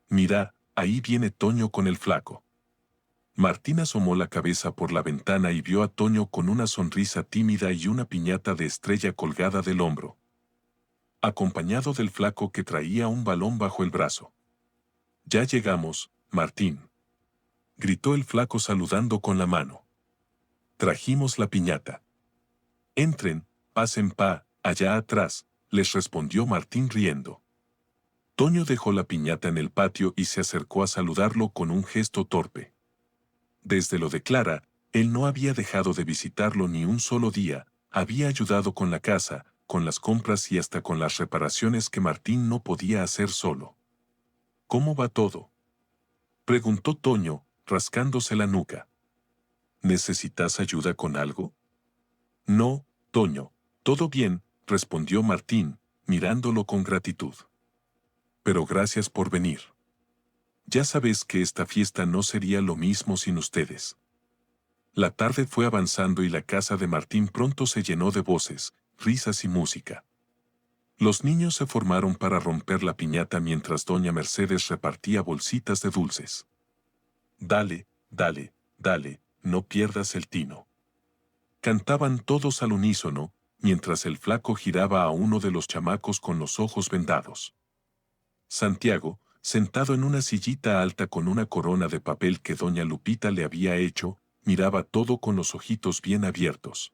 «Mira, ahí viene Toño con el flaco». Martín asomó la cabeza por la ventana y vio a Toño con una sonrisa tímida y una piñata de estrella colgada del hombro, acompañado del flaco que traía un balón bajo el brazo. «Ya llegamos, Martín», gritó el flaco saludando con la mano. «Trajimos la piñata». «Entren, pasen allá atrás», les respondió Martín riendo. Toño dejó la piñata en el patio y se acercó a saludarlo con un gesto torpe. Desde lo de Clara, él no había dejado de visitarlo ni un solo día, había ayudado con la casa, con las compras y hasta con las reparaciones que Martín no podía hacer solo. «¿Cómo va todo?», preguntó Toño, rascándose la nuca. «¿Necesitas ayuda con algo?». «No, Toño, todo bien», respondió Martín, mirándolo con gratitud. «Pero gracias por venir. Ya sabes que esta fiesta no sería lo mismo sin ustedes». La tarde fue avanzando y la casa de Martín pronto se llenó de voces, risas y música. Los niños se formaron para romper la piñata mientras doña Mercedes repartía bolsitas de dulces. «Dale, dale, dale, no pierdas el tino». Cantaban todos al unísono, mientras el flaco giraba a uno de los chamacos con los ojos vendados. Santiago, sentado en una sillita alta con una corona de papel que doña Lupita le había hecho, miraba todo con los ojitos bien abiertos.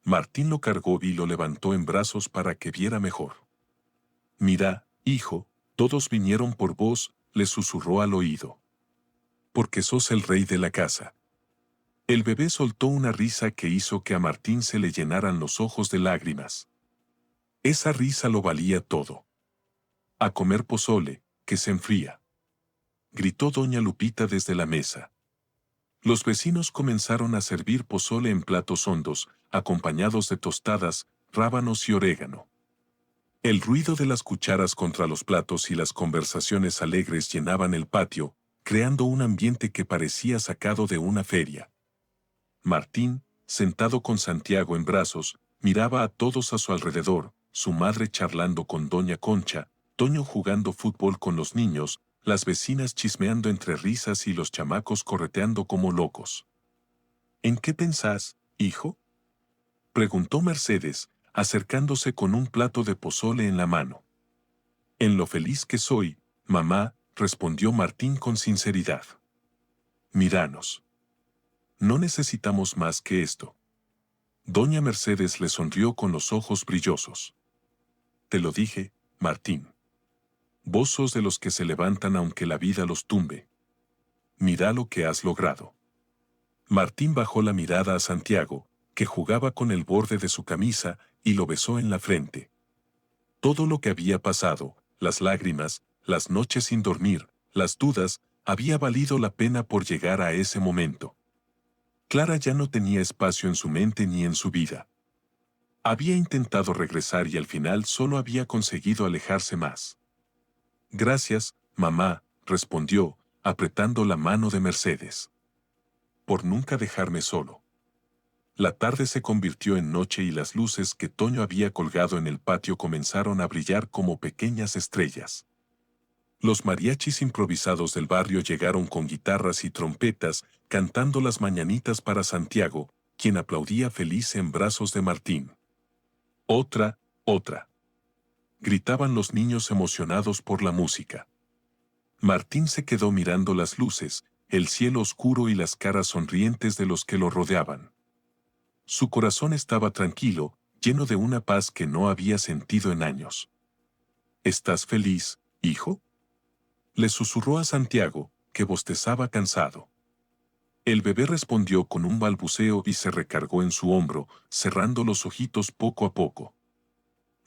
Martín lo cargó y lo levantó en brazos para que viera mejor. «Mira, hijo, todos vinieron por vos», le susurró al oído. «Porque sos el rey de la casa». El bebé soltó una risa que hizo que a Martín se le llenaran los ojos de lágrimas. Esa risa lo valía todo. A comer pozole, que se enfría, gritó doña Lupita desde la mesa. Los vecinos comenzaron a servir pozole en platos hondos, acompañados de tostadas, rábanos y orégano. El ruido de las cucharas contra los platos y las conversaciones alegres llenaban el patio, creando un ambiente que parecía sacado de una feria. Martín, sentado con Santiago en brazos, miraba a todos a su alrededor, su madre charlando con doña Concha, Toño jugando fútbol con los niños, las vecinas chismeando entre risas y los chamacos correteando como locos. ¿En qué pensás, hijo?, preguntó Mercedes, acercándose con un plato de pozole en la mano. En lo feliz que soy, mamá, respondió Martín con sinceridad. Míranos. No necesitamos más que esto. Doña Mercedes le sonrió con los ojos brillosos. Te lo dije, Martín. Vos sos de los que se levantan aunque la vida los tumbe. Mira lo que has logrado. Martín bajó la mirada a Santiago, que jugaba con el borde de su camisa, y lo besó en la frente. Todo lo que había pasado, las lágrimas, las noches sin dormir, las dudas, había valido la pena por llegar a ese momento. Clara ya no tenía espacio en su mente ni en su vida. Había intentado regresar y al final solo había conseguido alejarse más. Gracias, mamá, respondió, apretando la mano de Mercedes. Por nunca dejarme solo. La tarde se convirtió en noche y las luces que Toño había colgado en el patio comenzaron a brillar como pequeñas estrellas. Los mariachis improvisados del barrio llegaron con guitarras y trompetas, cantando las mañanitas para Santiago, quien aplaudía feliz en brazos de Martín. Otra, otra. Gritaban los niños emocionados por la música. Martín se quedó mirando las luces, el cielo oscuro y las caras sonrientes de los que lo rodeaban. Su corazón estaba tranquilo, lleno de una paz que no había sentido en años. ¿Estás feliz, hijo?, le susurró a Santiago, que bostezaba cansado. El bebé respondió con un balbuceo y se recargó en su hombro, cerrando los ojitos poco a poco.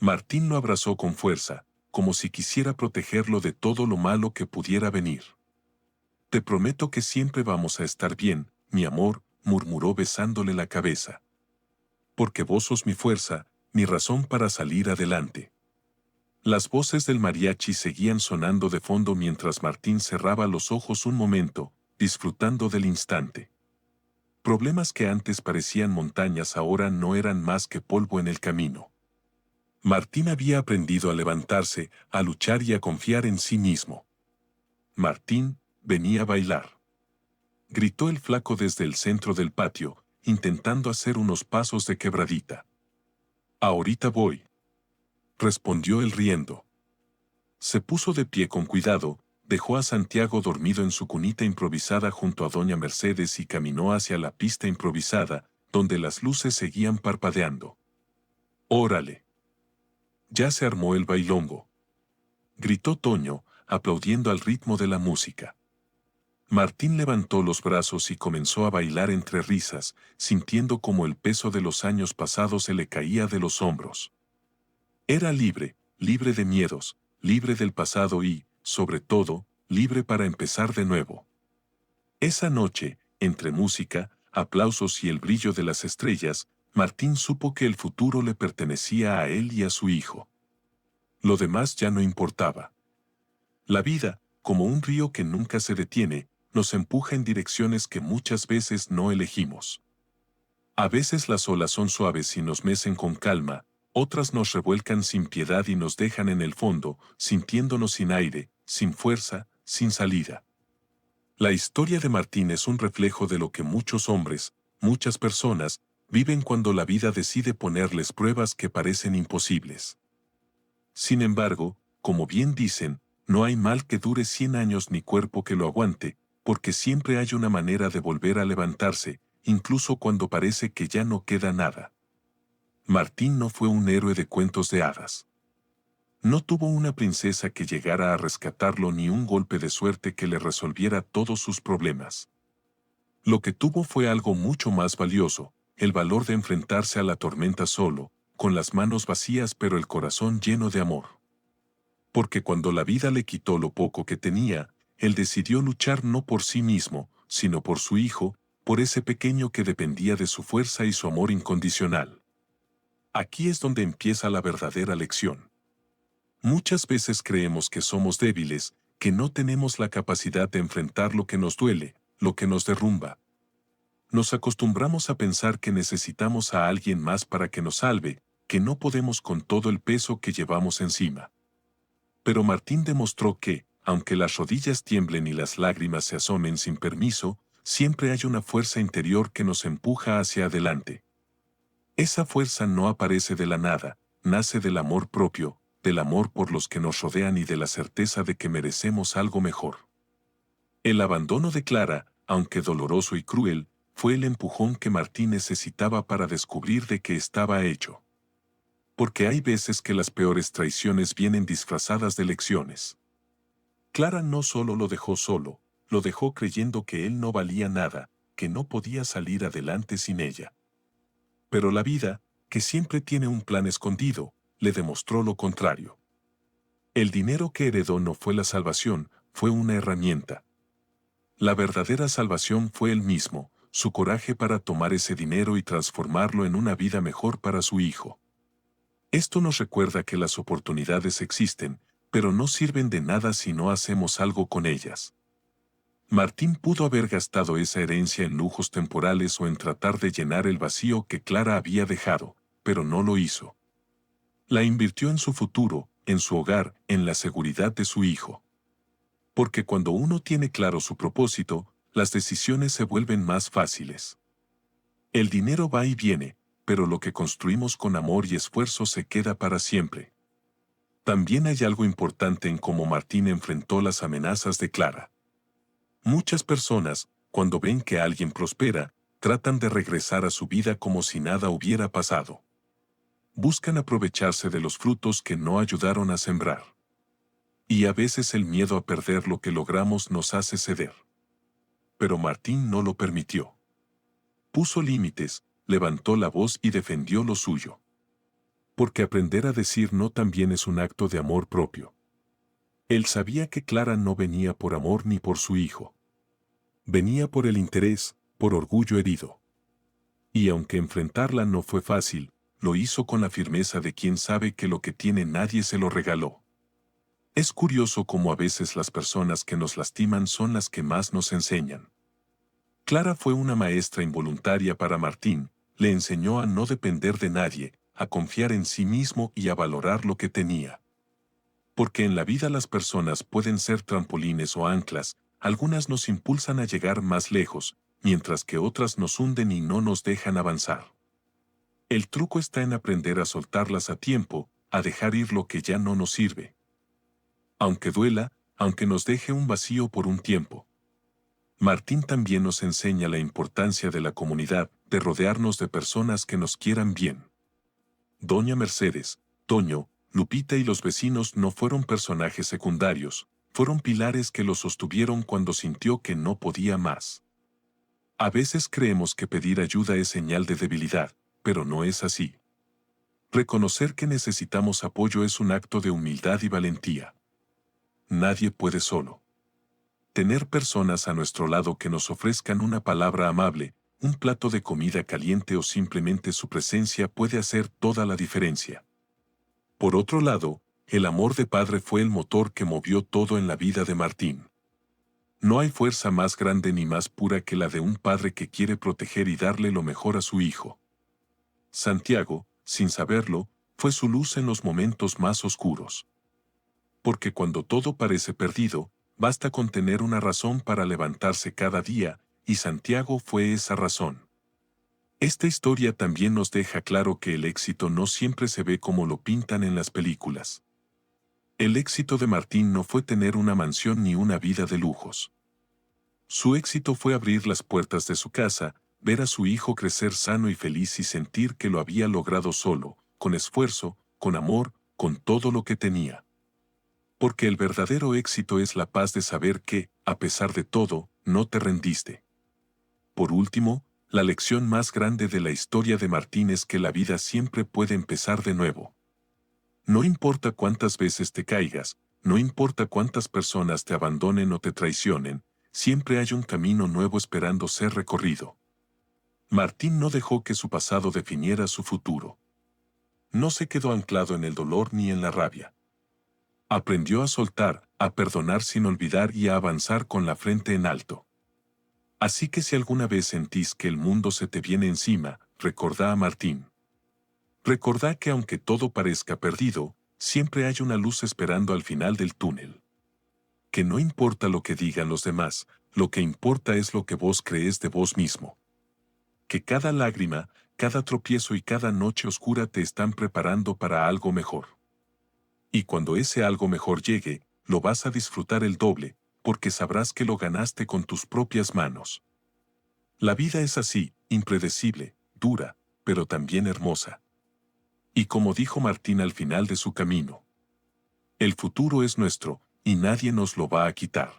Martín lo abrazó con fuerza, como si quisiera protegerlo de todo lo malo que pudiera venir. Te prometo que siempre vamos a estar bien, mi amor, murmuró besándole la cabeza. Porque vos sos mi fuerza, mi razón para salir adelante. Las voces del mariachi seguían sonando de fondo mientras Martín cerraba los ojos un momento, disfrutando del instante. Problemas que antes parecían montañas ahora no eran más que polvo en el camino. Martín había aprendido a levantarse, a luchar y a confiar en sí mismo. Martín, venía a bailar. Gritó el flaco desde el centro del patio, intentando hacer unos pasos de quebradita. Ahorita voy, respondió él riendo. Se puso de pie con cuidado, dejó a Santiago dormido en su cunita improvisada junto a doña Mercedes y caminó hacia la pista improvisada, donde las luces seguían parpadeando. ¡Órale! Ya se armó el bailongo, gritó Toño, aplaudiendo al ritmo de la música. Martín levantó los brazos y comenzó a bailar entre risas, sintiendo como el peso de los años pasados se le caía de los hombros. Era libre, libre de miedos, libre del pasado y, sobre todo, libre para empezar de nuevo. Esa noche, entre música, aplausos y el brillo de las estrellas, Martín supo que el futuro le pertenecía a él y a su hijo. Lo demás ya no importaba. La vida, como un río que nunca se detiene, nos empuja en direcciones que muchas veces no elegimos. A veces las olas son suaves y nos mecen con calma, otras nos revuelcan sin piedad y nos dejan en el fondo, sintiéndonos sin aire, sin fuerza, sin salida. La historia de Martín es un reflejo de lo que muchos hombres, muchas personas, viven cuando la vida decide ponerles pruebas que parecen imposibles. Sin embargo, como bien dicen, no hay mal que dure 100 años ni cuerpo que lo aguante, porque siempre hay una manera de volver a levantarse, incluso cuando parece que ya no queda nada. Martín no fue un héroe de cuentos de hadas. No tuvo una princesa que llegara a rescatarlo ni un golpe de suerte que le resolviera todos sus problemas. Lo que tuvo fue algo mucho más valioso, el valor de enfrentarse a la tormenta solo, con las manos vacías pero el corazón lleno de amor. Porque cuando la vida le quitó lo poco que tenía, él decidió luchar no por sí mismo, sino por su hijo, por ese pequeño que dependía de su fuerza y su amor incondicional. Aquí es donde empieza la verdadera lección. Muchas veces creemos que somos débiles, que no tenemos la capacidad de enfrentar lo que nos duele, lo que nos derrumba. Nos acostumbramos a pensar que necesitamos a alguien más para que nos salve, que no podemos con todo el peso que llevamos encima. Pero Martín demostró que, aunque las rodillas tiemblen y las lágrimas se asomen sin permiso, siempre hay una fuerza interior que nos empuja hacia adelante. Esa fuerza no aparece de la nada, nace del amor propio, del amor por los que nos rodean y de la certeza de que merecemos algo mejor. El abandono de Clara, aunque doloroso y cruel, fue el empujón que Martín necesitaba para descubrir de qué estaba hecho. Porque hay veces que las peores traiciones vienen disfrazadas de lecciones. Clara no solo lo dejó solo, lo dejó creyendo que él no valía nada, que no podía salir adelante sin ella. Pero la vida, que siempre tiene un plan escondido, le demostró lo contrario. El dinero que heredó no fue la salvación, fue una herramienta. La verdadera salvación fue él mismo, su coraje para tomar ese dinero y transformarlo en una vida mejor para su hijo. Esto nos recuerda que las oportunidades existen, pero no sirven de nada si no hacemos algo con ellas. Martín pudo haber gastado esa herencia en lujos temporales o en tratar de llenar el vacío que Clara había dejado, pero no lo hizo. La invirtió en su futuro, en su hogar, en la seguridad de su hijo. Porque cuando uno tiene claro su propósito, las decisiones se vuelven más fáciles. El dinero va y viene, pero lo que construimos con amor y esfuerzo se queda para siempre. También hay algo importante en cómo Martín enfrentó las amenazas de Clara. Muchas personas, cuando ven que alguien prospera, tratan de regresar a su vida como si nada hubiera pasado. Buscan aprovecharse de los frutos que no ayudaron a sembrar. Y a veces el miedo a perder lo que logramos nos hace ceder. Pero Martín no lo permitió. Puso límites, levantó la voz y defendió lo suyo. Porque aprender a decir no también es un acto de amor propio. Él sabía que Clara no venía por amor ni por su hijo. Venía por el interés, por orgullo herido. Y aunque enfrentarla no fue fácil, lo hizo con la firmeza de quien sabe que lo que tiene nadie se lo regaló. Es curioso cómo a veces las personas que nos lastiman son las que más nos enseñan. Clara fue una maestra involuntaria para Martín, le enseñó a no depender de nadie, a confiar en sí mismo y a valorar lo que tenía. Porque en la vida las personas pueden ser trampolines o anclas, algunas nos impulsan a llegar más lejos, mientras que otras nos hunden y no nos dejan avanzar. El truco está en aprender a soltarlas a tiempo, a dejar ir lo que ya no nos sirve. Aunque duela, aunque nos deje un vacío por un tiempo. Martín también nos enseña la importancia de la comunidad, de rodearnos de personas que nos quieran bien. Doña Mercedes, Toño, Lupita y los vecinos no fueron personajes secundarios, fueron pilares que lo sostuvieron cuando sintió que no podía más. A veces creemos que pedir ayuda es señal de debilidad, pero no es así. Reconocer que necesitamos apoyo es un acto de humildad y valentía. Nadie puede solo. Tener personas a nuestro lado que nos ofrezcan una palabra amable, un plato de comida caliente o simplemente su presencia puede hacer toda la diferencia. Por otro lado, el amor de padre fue el motor que movió todo en la vida de Martín. No hay fuerza más grande ni más pura que la de un padre que quiere proteger y darle lo mejor a su hijo. Santiago, sin saberlo, fue su luz en los momentos más oscuros. Porque cuando todo parece perdido, basta con tener una razón para levantarse cada día, y Santiago fue esa razón. Esta historia también nos deja claro que el éxito no siempre se ve como lo pintan en las películas. El éxito de Martín no fue tener una mansión ni una vida de lujos. Su éxito fue abrir las puertas de su casa, ver a su hijo crecer sano y feliz y sentir que lo había logrado solo, con esfuerzo, con amor, con todo lo que tenía. Porque el verdadero éxito es la paz de saber que, a pesar de todo, no te rendiste. Por último, la lección más grande de la historia de Martín es que la vida siempre puede empezar de nuevo. No importa cuántas veces te caigas, no importa cuántas personas te abandonen o te traicionen, siempre hay un camino nuevo esperando ser recorrido. Martín no dejó que su pasado definiera su futuro. No se quedó anclado en el dolor ni en la rabia. Aprendió a soltar, a perdonar sin olvidar y a avanzar con la frente en alto. Así que si alguna vez sentís que el mundo se te viene encima, recordá a Martín. Recordá que aunque todo parezca perdido, siempre hay una luz esperando al final del túnel. Que no importa lo que digan los demás, lo que importa es lo que vos crees de vos mismo. Que cada lágrima, cada tropiezo y cada noche oscura te están preparando para algo mejor. Y cuando ese algo mejor llegue, lo vas a disfrutar el doble, porque sabrás que lo ganaste con tus propias manos. La vida es así, impredecible, dura, pero también hermosa. Y como dijo Martín al final de su camino, el futuro es nuestro, y nadie nos lo va a quitar.